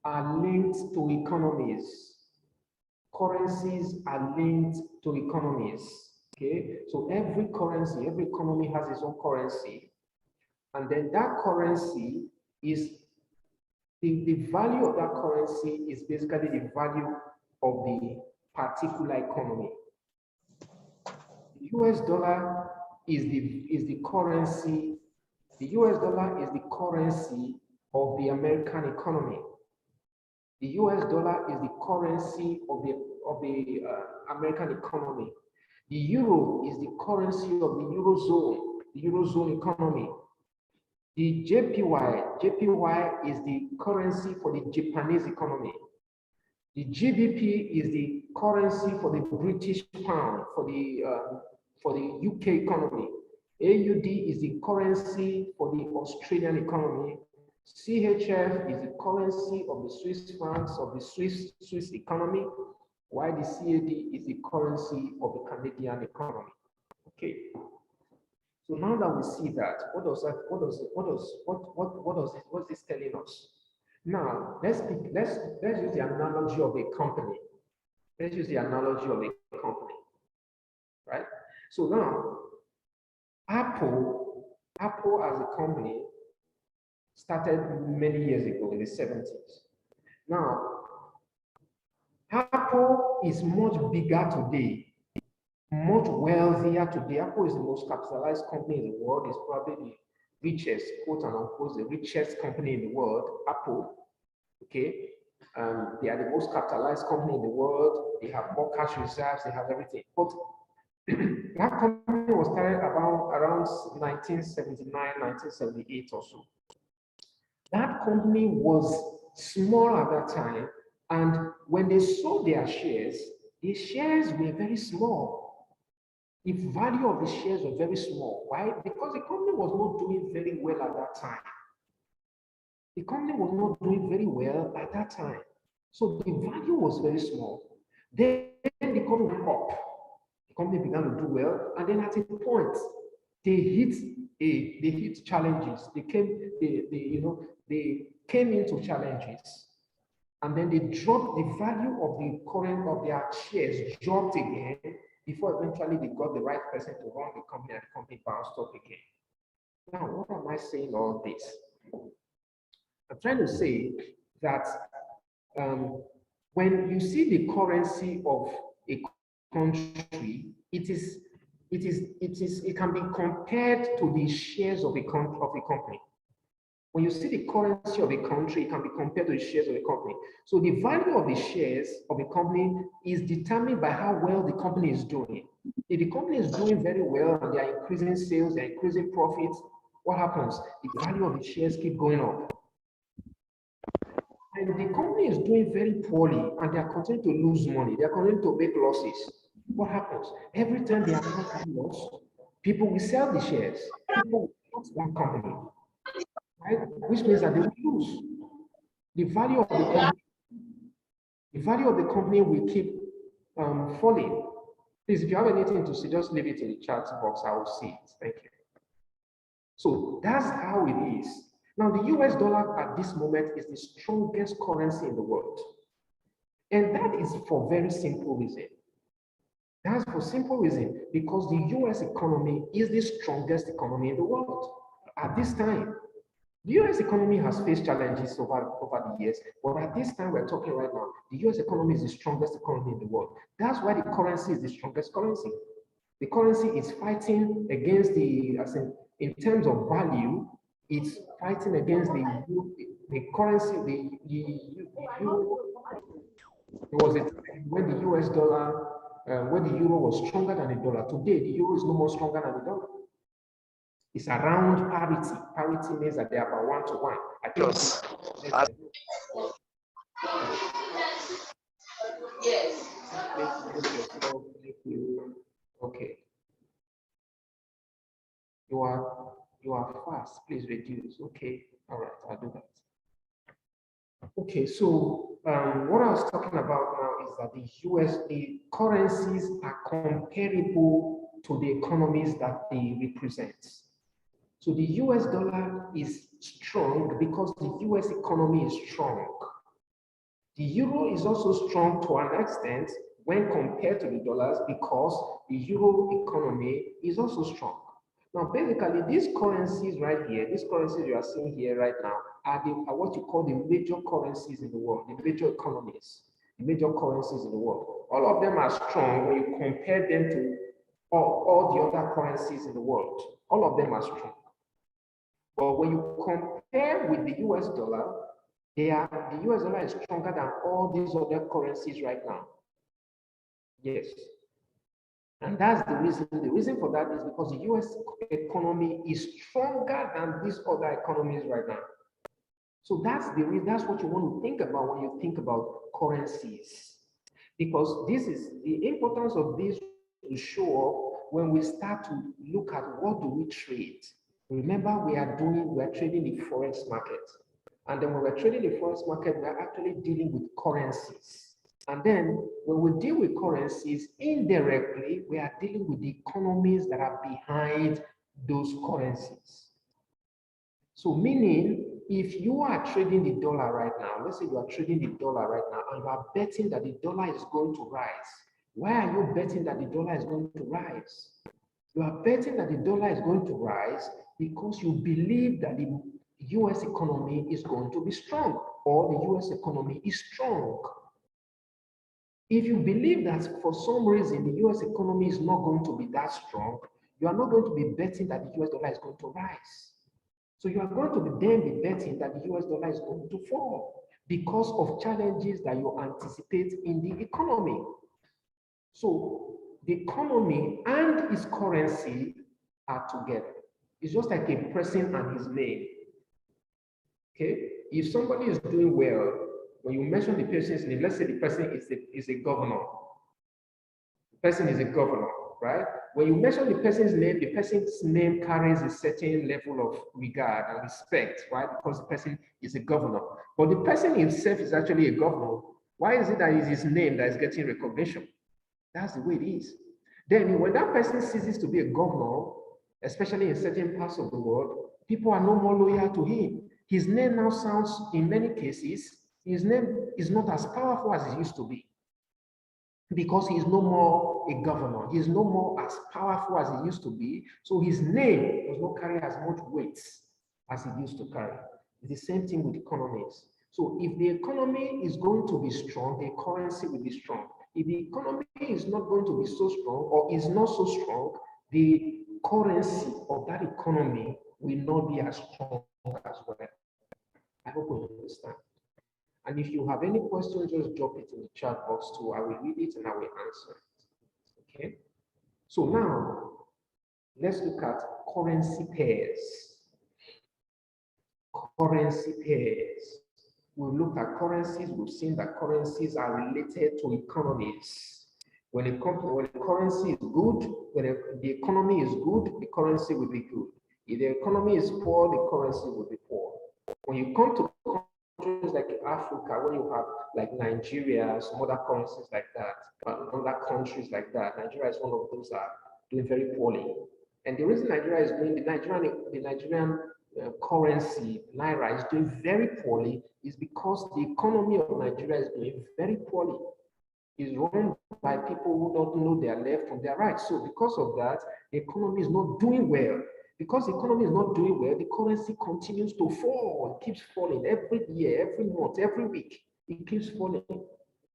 are linked to economies. Currencies are linked to economies. Okay, so every economy has its own currency, and then that currency is the value of that currency is basically the value of the particular economy. The US dollar is the currency. The US dollar is the currency of the American economy. The US dollar is the currency of the American economy. The euro is the currency of the Eurozone economy. The JPY is the currency for the Japanese economy. The GBP is the currency for the British pound, for the UK economy. AUD is the currency for the Australian economy. CHF is the currency of the Swiss francs of the Swiss economy, while the CAD is the currency of the Canadian economy. Okay. So now that we see that, what's this telling us? Now let's use the analogy of a company. Let's use the analogy of a company, right? So now, Apple as a company started many years ago in the 70s. Now, Apple is much bigger today, much wealthier today. Apple is the most capitalized company in the world. It's probably the richest, quote and unquote, the richest company in the world, Apple. Okay. They are the most capitalized company in the world. They have more cash reserves. They have everything. But that company was started around 1979, 1978 or so. That company was small at that time, and when they sold their shares, the shares were very small. The value of the shares were very small. Why? Because the company was not doing very well at that time. The company was not doing very well at that time. So the value was very small. Then the company went up. The company began to do well, and then at a point, they hit challenges. They came into challenges, and then they dropped the value of their shares dropped again before eventually they got the right person to run the company, and the company bounced up again. Now, what am I saying all this? I'm trying to say that when you see the currency of a country, it can be compared to the shares of a company. When you see the currency of a country, it can be compared to the shares of a company. So the value of the shares of a company is determined by how well the company is doing. If the company is doing very well and they are increasing sales, they're increasing profits, what happens? The value of the shares keep going up. And the company is doing very poorly and they are continuing to lose money, they are continuing to make losses. What happens? Every time they are making loss, people will sell the shares. People will sell that company, right? Which means that they will lose. The value of the company will keep falling. Please, if you have anything to say, just leave it in the chat box. I will see it. Thank you. So that's how it is. Now, the US dollar at this moment is the strongest currency in the world. And that is for very simple reason. That's for simple reason, because the US economy is the strongest economy in the world at this time. The US economy has faced challenges over the years, but at this time we're talking right now, the US economy is the strongest economy in the world. That's why the currency is the strongest currency. The currency is fighting against as in terms of value, it's fighting against the currency, the euro. There was a time when the US dollar, when the euro was stronger than the dollar. Today, the euro is no more stronger than the dollar. It's around parity. Parity means that they are about 1 to 1. I think. Yes. Thank you. Okay. You are fast. Please reduce. Okay. All right. I'll do that. Okay. So what I was talking about now is that the USD currencies are comparable to the economies that they represent. So the US dollar is strong because the US economy is strong. The euro is also strong to an extent when compared to the dollars because the euro economy is also strong. Now, basically, these currencies right here, these currencies you are seeing here right now, are what you call the major currencies in the world, the major economies, the major currencies in the world. All of them are strong when you compare them to all the other currencies in the world. All of them are strong. But when you compare with the US dollar, the US dollar is stronger than all these other currencies right now. Yes. And that's the reason. The reason for that is because the US economy is stronger than these other economies right now. So that's the reason, that's what you want to think about when you think about currencies. Because this is the importance of this to show up when we start to look at what do we trade. Remember, we are trading the Forex market. And then when we're trading the Forex market, we're actually dealing with currencies. And then when we deal with currencies, indirectly, we are dealing with the economies that are behind those currencies. So meaning, if you are trading the dollar right now, let's say you are trading the dollar right now, and you are betting that the dollar is going to rise. Why are you betting that the dollar is going to rise? You are betting that the dollar is going to rise because you believe that the US economy is going to be strong, or the US economy is strong. If you believe that for some reason the US economy is not going to be that strong, you are not going to be betting that the US dollar is going to rise. So you are going to then be betting that the US dollar is going to fall because of challenges that you anticipate in the economy. So the economy and its currency are together. It's just like a person and his name. Okay? If somebody is doing well, when you mention the person's name, let's say the person is a governor. The person is a governor, right? When you mention the person's name carries a certain level of regard and respect, right? Because the person is a governor. But the person himself is actually a governor. Why is it that it's his name that is getting recognition? That's the way it is. Then when that person ceases to be a governor, especially in certain parts of the world, people are no more loyal to him. His name now sounds, in many cases, his name is not as powerful as it used to be. Because he is no more a governor. He is no more as powerful as he used to be. So his name does not carry as much weight as it used to carry. It's the same thing with economies. So if the economy is going to be strong, the currency will be strong. If the economy is not going to be so strong or is not so strong, the currency of that economy will not be as strong as well. I hope you understand. And if you have any questions, just drop it in the chat box too. I will read it and I will answer it. Okay. So now let's look at currency pairs. Currency pairs. We've looked at currencies. We've seen that currencies are related to economies. When the currency is good, when the economy is good, the currency will be good. If the economy is poor, the currency will be poor. When you come to countries like Africa, where you have like Nigeria, some other currencies like that, other countries like that, Nigeria is one of those that are doing very poorly. And the reason Nigeria is doing, the Nigerian currency, Naira, is doing very poorly is because the economy of Nigeria is doing very poorly. is run by people who don't know their left from their right. So because of that, the economy is not doing well. Because the economy is not doing well, the currency continues to fall. It keeps falling every year, every month, every week. It keeps falling.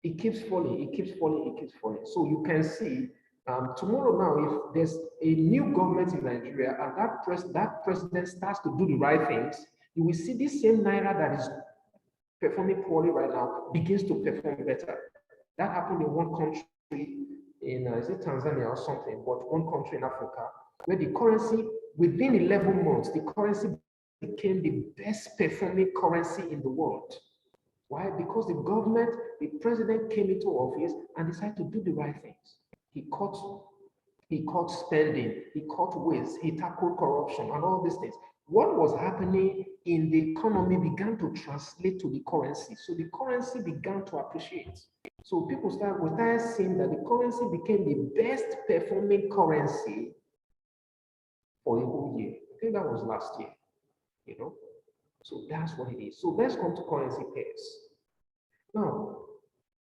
It keeps falling. It keeps falling. It keeps falling. So you can see tomorrow now, if there's a new government in Nigeria and that president starts to do the right things, you will see this same naira that is performing poorly right now begins to perform better. That happened in one country in, is it Tanzania or something, but one country in Africa, where the currency, within 11 months, the currency became the best performing currency in the world. Why? Because the government, the president came into office and decided to do the right things. He cut spending, he cut waste, he tackled corruption and all these things. What was happening in the economy began to translate to the currency. So the currency began to appreciate. So we started seeing that the currency became the best performing currency for a whole year. I think that was last year, you know. So that's what it is. So let's come to currency pairs. Now,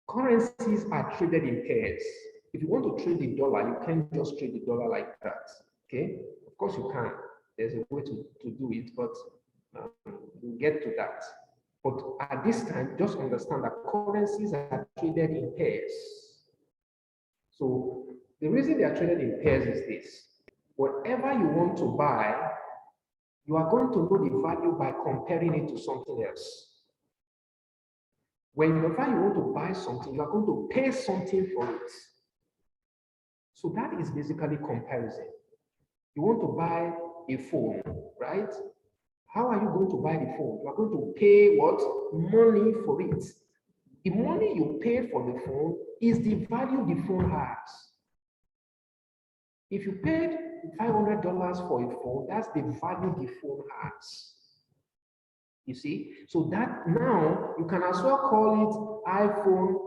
currencies are traded in pairs. If you want to trade the dollar, you can't just trade the dollar like that. Okay? Of course you can. There's a way to do it, but we'll get to that. But at this time, just understand that currencies are traded in pairs. So the reason they are traded in pairs is this. Whatever you want to buy, you are going to know the value by comparing it to something else. Whenever you want to buy something, you are going to pay something for it. So that is basically comparison. You want to buy a phone, right? How are you going to buy the phone? You are going to pay what? Money for it. The money you pay for the phone is the value the phone has. If you paid $500 for a phone, that's the value the phone has. You see? So that now you can as well call it iPhone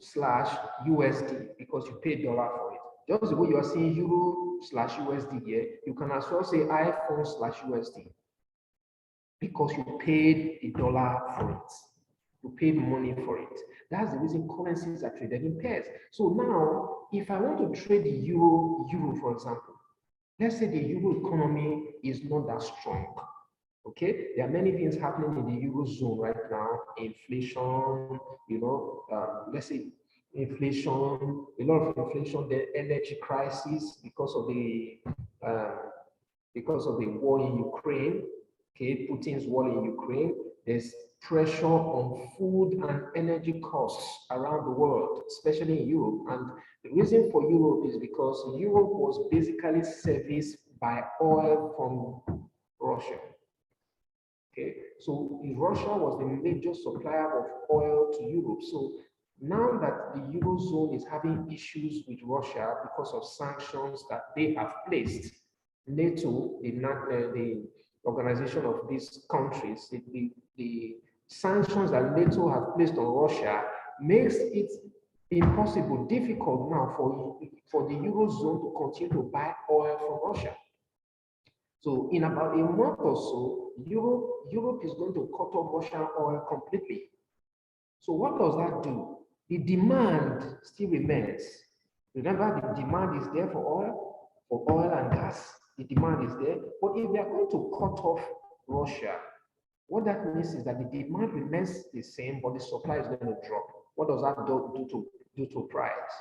/ USD because you pay dollar for it. Just the way you are seeing Euro / USD here, you can as well say iPhone / USD because you paid a dollar for it. You paid money for it. That's the reason currencies are traded in pairs. So now, if I want to trade the euro, for example, let's say the euro economy is not that strong. Okay, there are many things happening in the eurozone right now. Inflation, let's say inflation, a lot of inflation, the energy crisis because of the war in Ukraine. Okay, Putin's war in Ukraine. There's pressure on food and energy costs around the world, especially in Europe. And the reason for Europe is because Europe was basically serviced by oil from Russia. Okay, so Russia was the major supplier of oil to Europe. So now that the Eurozone is having issues with Russia because of sanctions that they have placed, NATO, the organization of these countries, the sanctions that NATO have placed on Russia makes it impossible, difficult now for the Eurozone to continue to buy oil from Russia. So in about a month or so, Europe is going to cut off Russian oil completely. So what does that do? The demand still remains. Remember, the demand is there for oil and gas. The demand is there. But if they are going to cut off Russia, what that means is that the demand remains the same, but the supply is going to drop. What does that do to price?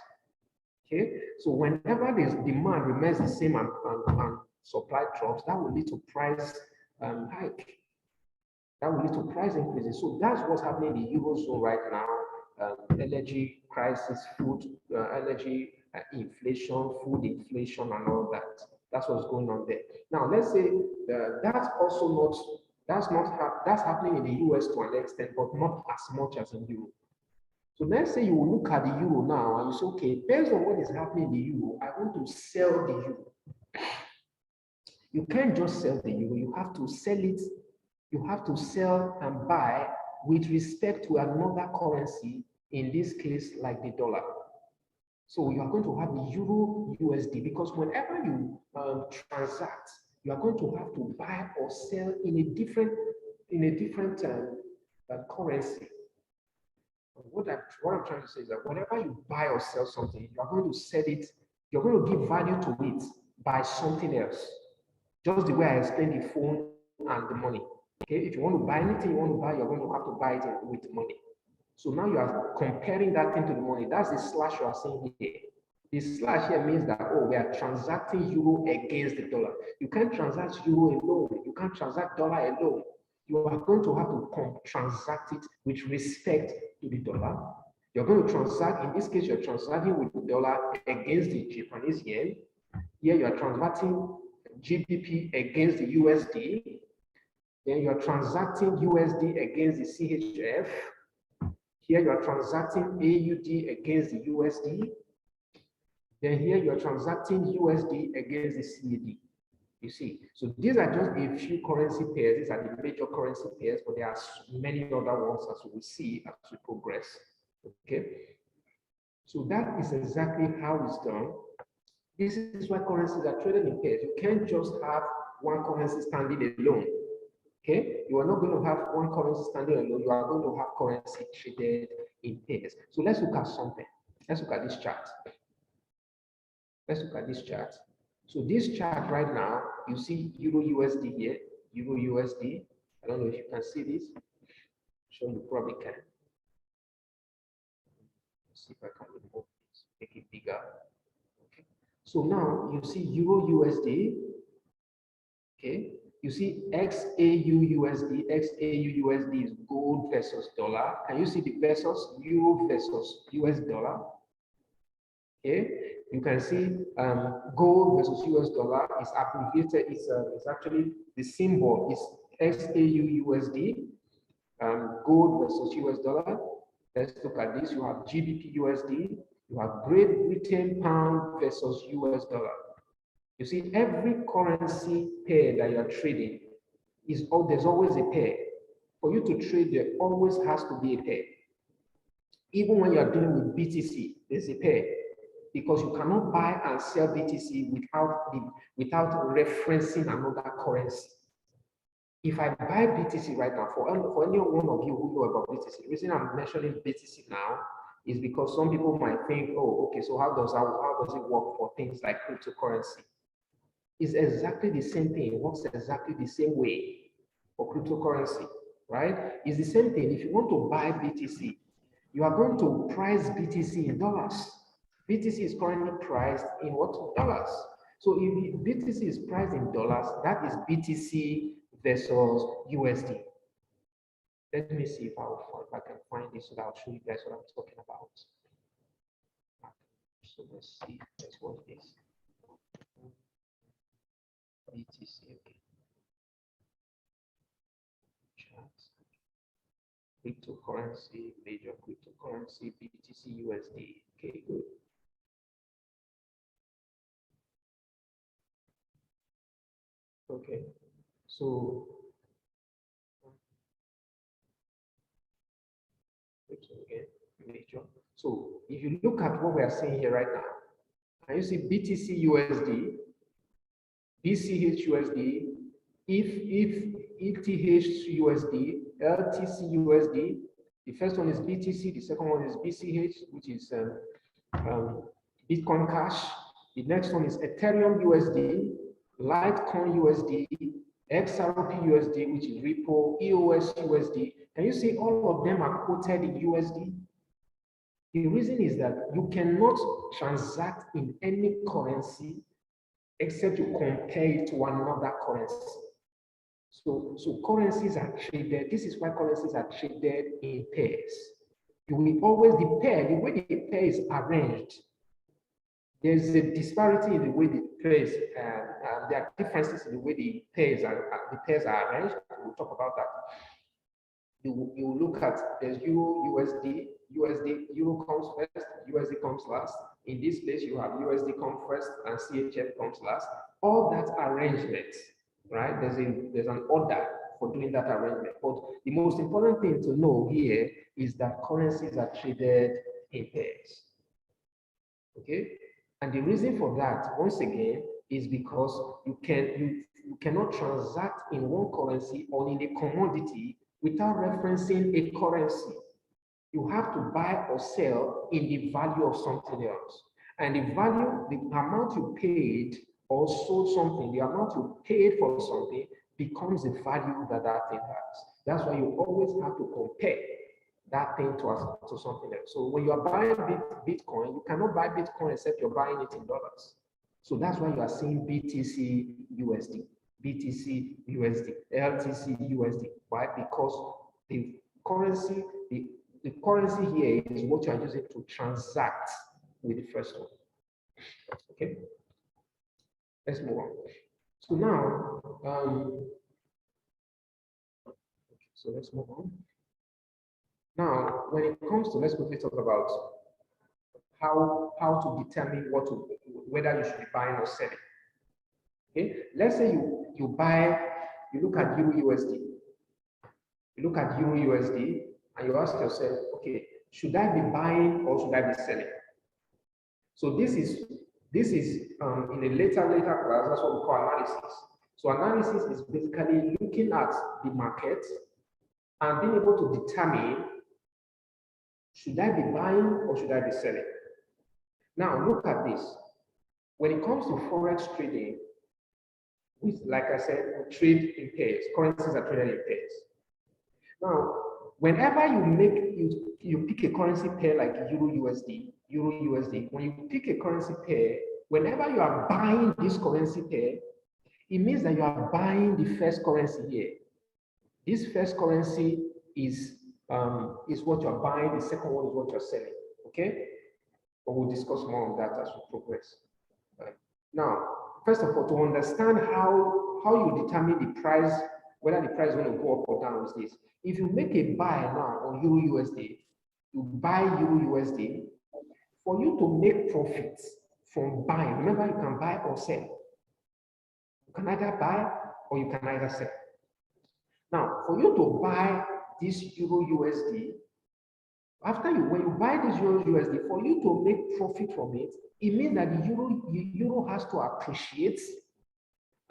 Okay, so whenever this demand remains the same and supply drops, that will lead to price hike. That will lead to price increases. So that's what's happening in the Eurozone right now. Energy crisis, food, energy inflation, food inflation, and all that. That's what's going on there. Now, let's say that's happening in the US to an extent, but not as much as in Europe. So let's say you look at the euro now and you say, okay, based on what is happening in the euro, I want to sell the euro. You can't just sell the euro, you have to sell it, you have to sell and buy with respect to another currency, in this case, like the dollar. So you are going to have the euro USD because whenever you transact, you are going to have to buy or sell in a different currency. What I'm trying to say is that whenever you buy or sell something, you are going to sell it, you're going to give value to it by something else. Just the way I explained the phone and the money. Okay, if you want to buy anything you want to buy, you're going to have to buy it with money. So now you are comparing that thing to the money. That's the slash you are seeing here. The slash here means that, oh, we are transacting euro against the dollar. You can't transact euro alone. You can't transact dollar alone. You are going to have to transact it with respect to the dollar. You're going to transact, in this case, you're transacting with the dollar against the Japanese yen. Here you are transacting GBP against the USD. Then you are transacting USD against the CHF. Here you are transacting AUD against the USD. Then here you are transacting USD against the CAD. You see, so these are just a few currency pairs. These are the major currency pairs, but there are many other ones as we will see as we progress. Okay, so that is exactly how it's done. This is why currencies are traded in pairs. You can't just have one currency standing alone. Okay, you are not going to have one currency standing alone. You are going to have currency traded in pairs. So let's look at something. Let's look at this chart. Let's look at this chart. So this chart right now, you see Euro USD here, Euro USD. I don't know if you can see this. Sure, you probably can. Let's see if I can remove this, make it bigger. Okay. So now you see Euro USD. Okay. You see XAU USD. XAU USD is gold versus dollar. Can you see the versus Euro versus US dollar? Okay. You can see gold versus US dollar is abbreviated. It's actually the symbol is XAU USD. Gold versus US dollar. Let's look at this. You have GBP USD. You have Great Britain pound versus US dollar. You see, every currency pair that you're trading there's always a pair. For you to trade, there always has to be a pair. Even when you're dealing with BTC, there's a pair, because you cannot buy and sell BTC without referencing another currency. If I buy BTC right now, for any one of you who know about BTC, the reason I'm mentioning BTC now is because some people might think, oh, okay, so how does it work for things like cryptocurrency? It's exactly the same thing. It works exactly the same way for cryptocurrency, right? It's the same thing. If you want to buy BTC, you are going to price BTC in dollars. BTC is currently priced in what? Dollars. So if BTC is priced in dollars, that is BTC versus USD. Let me see if I can find this so that I'll show you guys what I'm talking about. So let's see. Let's watch this. BTC, okay. Charts. Cryptocurrency, major cryptocurrency, BTC USD. Okay, good. Okay, so again, major. So if you look at what we are seeing here right now, can you see BTC USD, BCH USD, ETH USD, LTC USD? The first one is BTC, the second one is BCH, which is Bitcoin Cash. The next one is Ethereum USD, Litecoin USD, XRP USD, which is Ripple, EOS USD. Can you see all of them are quoted in USD? The reason is that you cannot transact in any currency except you compare it to another currency. So currencies are traded. This is why currencies are traded in pairs. You will always, the way the pair is arranged, there's a disparity in the way the pairs, there are differences in the way the pairs are arranged. We'll talk about that. You look at there's Euro, USD, Euro comes first, USD comes last. In this place, you have USD come first and CHF comes last. All that arrangement, right? There's an order for doing that arrangement. But the most important thing to know here is that currencies are traded in pairs. Okay? And the reason for that, once again, is because you cannot transact in one currency or in a commodity without referencing a currency. you have to buy or sell in the value of something else. And the value, the amount you paid or sold something, the amount you paid for something becomes the value that that thing has. That's why you always have to compare that thing to something else. So when you are buying Bitcoin, you cannot buy Bitcoin except you're buying it in dollars. So that's why you are seeing BTC USD, BTC USD, LTC USD. Why? Because the currency, the currency here is what you are using to transact with the first one. Okay, let's move on. So now, so let's move on. Now, when it comes to, let's quickly talk about how to determine whether you should be buying or selling. Okay, let's say you look at Euro USD. You look at Euro USD and you ask yourself, okay, should I be buying or should I be selling? So this is in a later class, that's what we call analysis. So analysis is basically looking at the market and being able to determine, should I be buying or should I be selling? Now look at this. When it comes to Forex trading, like I said, we trade in pairs. Currencies are traded in pairs. Now, whenever you pick a currency pair like Euro USD, when you pick a currency pair, whenever you are buying this currency pair, it means that you are buying the first currency here. This first currency is what you are buying. The second one is what you're selling. Okay, but we'll discuss more on that as we progress. Right. Now, first of all, to understand how you determine the price, whether the price is going to go up or down, is this. If you make a buy now on Euro USD, you buy Euro USD, for you to make profits from buying, remember you can buy or sell. You can either buy or you can either sell. Now, for you to buy this Euro USD, when you buy this Euro USD, for you to make profit from it, it means that the euro has to appreciate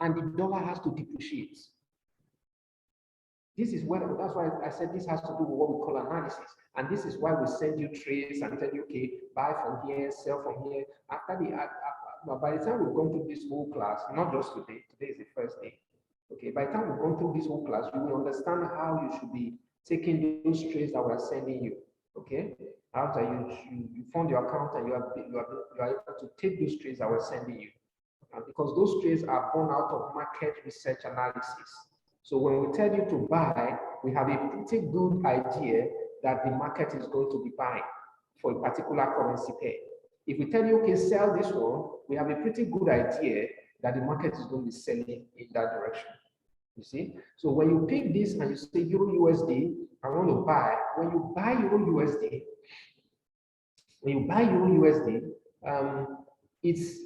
and the dollar has to depreciate. That's why I said this has to do with what we call analysis. And this is why we send you trades and tell you, okay, buy from here, sell from here. By the time we've gone through this whole class, not just today is the first day. Okay, by the time we've gone through this whole class, you will understand how you should be taking those trades that we're sending you. Okay, after you fund your account and you are able to take those trades that we're sending you, because those trades are born out of market research analysis. So when we tell you to buy, we have a pretty good idea that the market is going to be buying for a particular currency pair. If we tell you, okay, sell this one, we have a pretty good idea that the market is going to be selling in that direction. You see? So when you pick this and you say Euro USD, I want to buy. When you buy Euro USD, it's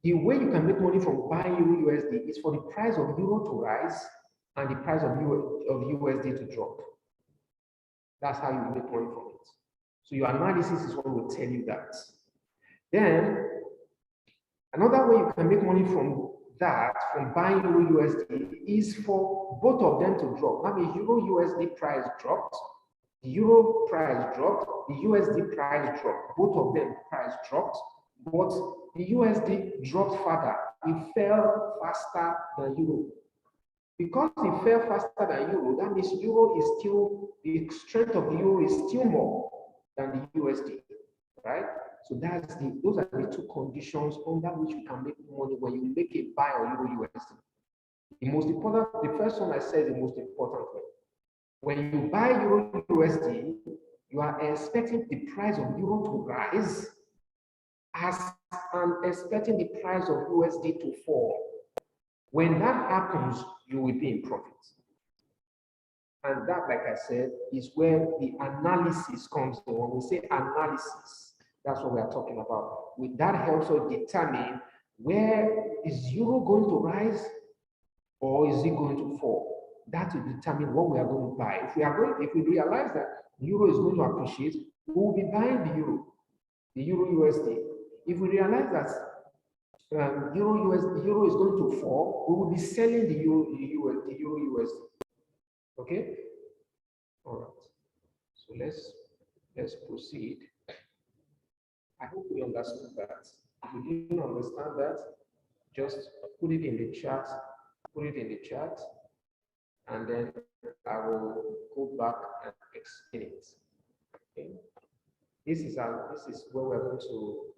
the way you can make money from buying Euro USD is for the price of Euro to rise and the price of USD to drop. That's how you make money from it. So your analysis is what will tell you that. Then another way you can make money from buying Euro USD is for both of them to drop. That means Euro USD price dropped, the Euro price dropped, the USD price dropped. Both of them price dropped, but the USD dropped further. It fell faster than Euro. Because it fell faster than Euro, that means the strength of the Euro is still more than the USD, right? So those are the two conditions under which you can make money when you make a buy on Euro USD. The first one I said is the most important one. When you buy Euro USD, you are expecting the price of Euro to rise and expecting the price of USD to fall. When that happens, you will be in profit. And that, like I said, is where the analysis comes in. When we say analysis, that's what we are talking about. That helps us determine where is Euro going to rise or is it going to fall. That will determine what we are going to buy. If we realize that Euro is going to appreciate, we will be buying the Euro USD. If we realize that Euro is going to fall, we will be selling the Euro USD. Okay? All right. So let's Let's proceed. I hope we understood that. If you didn't understand that, just put it in the chat, and then I will go back and explain it. Okay. This is where we're going to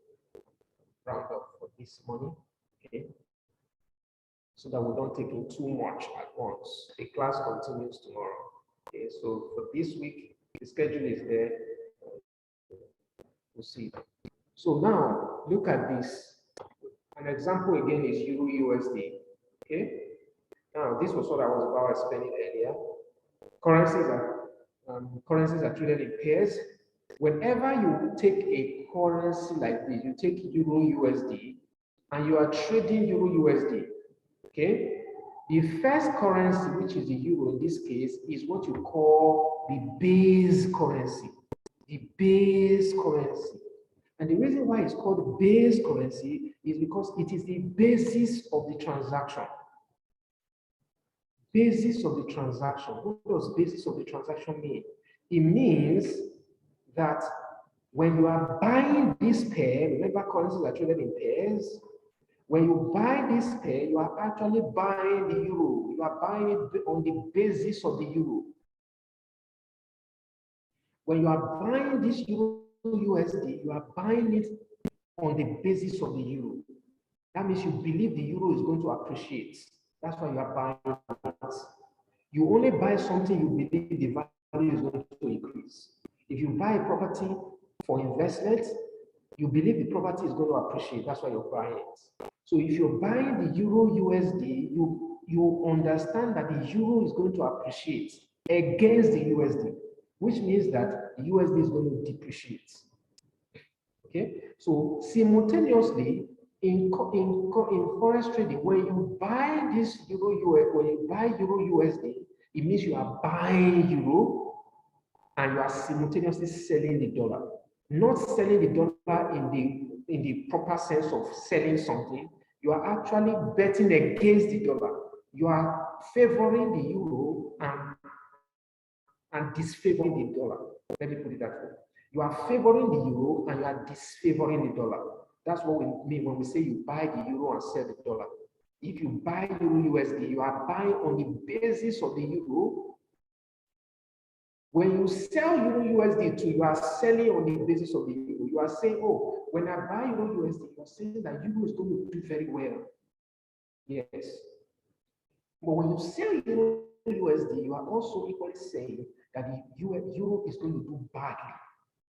round up for this morning. Okay. So that we don't take in too much at once. The class continues tomorrow. Okay, so for this week, the schedule is there. We'll see. So now look at this. An example again is Euro USD. Okay. Now this was what I was about explaining earlier. Currencies are traded in pairs. Whenever you take a currency like this, you take Euro USD, and you are trading Euro USD. Okay. The first currency, which is the euro in this case, is what you call the base currency. The base currency. And the reason why it's called base currency is because it is the basis of the transaction. Basis of the transaction. What does basis of the transaction mean? It means that when you are buying this pair, remember currencies are traded in pairs. When you buy this pair, you are actually buying the euro. You are buying it on the basis of the euro. When you are buying this euro USD, you are buying it on the basis of the euro. That means you believe the euro is going to appreciate. That's why you are buying it. You only buy something you believe the value is going to increase. If you buy a property for investment, you believe the property is going to appreciate. That's why you're buying it. So if you're buying the euro USD, you understand that the euro is going to appreciate against the USD, which means that the USD is going to depreciate. Okay, so simultaneously in forex trading, when you buy this euro USD, it means you are buying euro and you are simultaneously selling the dollar. Not selling the dollar in the proper sense of selling something. You are actually betting against the dollar. You are favoring the euro and disfavoring the dollar. Let me put it that way. You are favoring the euro and you are disfavoring the dollar. That's what we mean when we say you buy the euro and sell the dollar. If you buy euro USD, you are buying on the basis of the euro. When you sell euro USD too, you are selling on the basis of the euro. You are saying, oh, when I buy euro USD, you are saying that euro is going to do very well. Yes. But when you sell euro USD, you are also equally saying that the euro is going to do badly.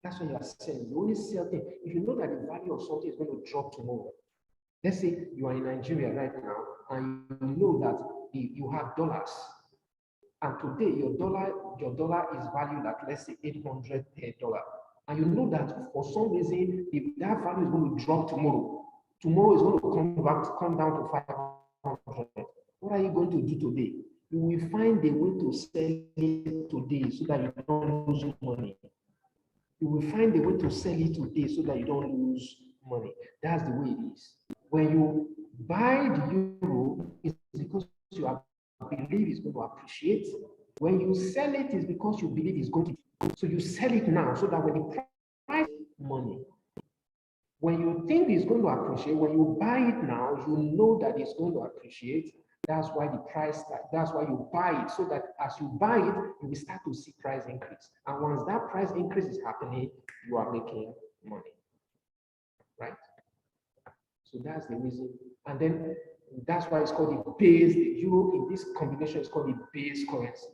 That's what you are saying. You only sell things. If you know that the value of something is going to drop tomorrow, let's say you are in Nigeria right now and you know that you have dollars. And today your dollar is valued at, let's say, 800 per dollar. And you know that for some reason, if that value is going to drop tomorrow is going to come down to 500. What are you going to do today? You will find a way to sell it today so that you don't lose money. You will find a way to sell it today so that you don't lose money. That's the way it is. When you buy the euro, it's because you believe it's going to appreciate. When you sell it, it's because you believe it's going to. So you sell it now so that when the price money, when you think it's going to appreciate, when you buy it now, you know that it's going to appreciate. That's why the price, that's why you buy it, so that as you buy it, you will start to see price increase. And once that price increase is happening, you are making money, right? So that's the reason. And then that's why it's called the base. The euro in this combination is called the base currency.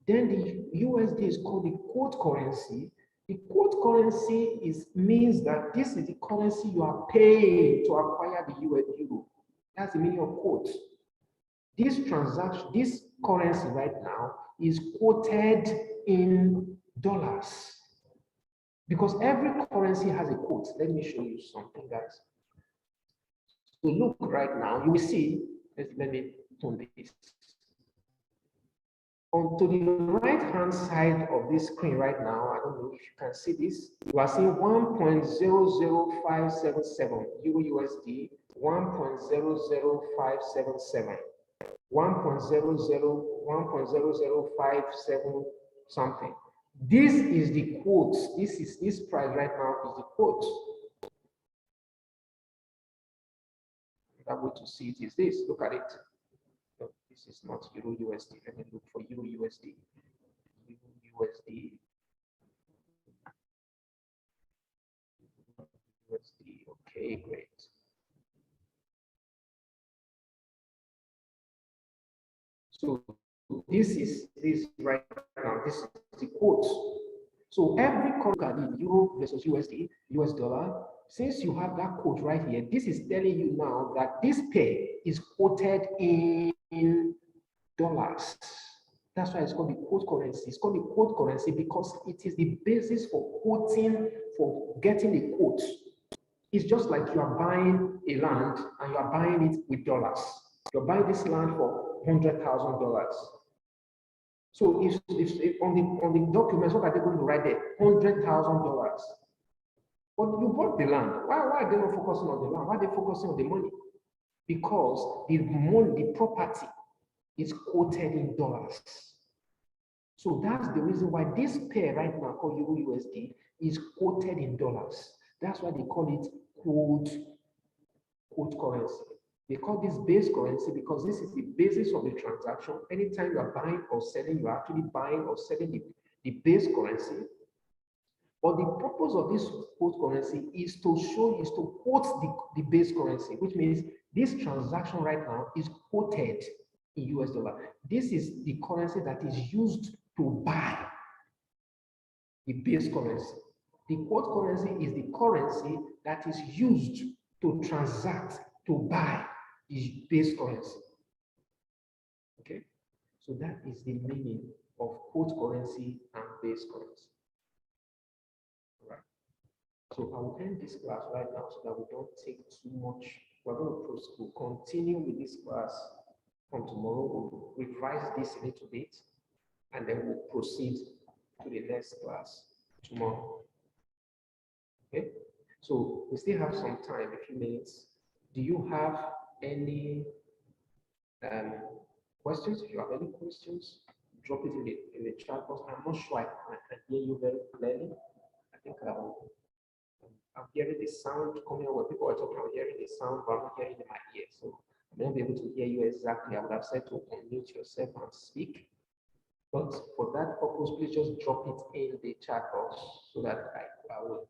Then the USD is called the quote currency. The quote currency means that this is the currency you are paying to acquire the euro. That's the meaning of quote. This transaction, this currency right now is quoted in dollars. Because every currency has a quote. Let me show you something, guys. So look right now, you will see, let me turn this. On to the right-hand side of this screen right now, I don't know if you can see this, you are seeing 1.00577 Euro USD, 1.00577, 1.0057 something. This is the quote. This price right now is the quote. That way to see it is this. Look at it. No, this is not Euro USD. Let me look for Euro USD. Euro USD. USD. Okay, great. So this is this right now. This is the quote. So every currency, Euro versus USD, US dollar, since you have that quote right here, this is telling you now that this pair is quoted in dollars. That's why it's called the quote currency. It's called the quote currency because it is the basis for quoting, for getting a quote. It's just like you are buying a land and you are buying it with dollars. You're buying this land for $100,000. So if on the documents, what are they going to write there? $100,000. But you bought the land. Why are they not focusing on the land? Why are they focusing on the money? Because the money, the property is quoted in dollars. So that's the reason why this pair right now called Euro USD is quoted in dollars. That's why they call it quote currency. They call this base currency because this is the basis of the transaction. Anytime you are buying or selling, you are actually buying or selling the base currency. But the purpose of this quote currency is to quote the base currency, which means this transaction right now is quoted in US dollar. This is the currency that is used to buy the base currency. The quote currency is the currency that is used to transact, to buy the base currency. Okay, so that is the meaning of quote currency and base currency. All right. So I will end this class right now so that we don't take too much. We're going to continue with this class from tomorrow. We'll revise this a little bit and then we'll proceed to the next class tomorrow. Okay, so we still have some time, a few minutes. Do you have any questions? If you have any questions, drop it in the chat box. I'm not sure I can hear you very clearly. I think I'm hearing the sound coming out when people are talking. I'm hearing the sound, but I'm not hearing it in my ear. So I may not be able to hear you exactly. I would have said to unmute yourself and speak. But for that purpose, please just drop it in the chat box so that I will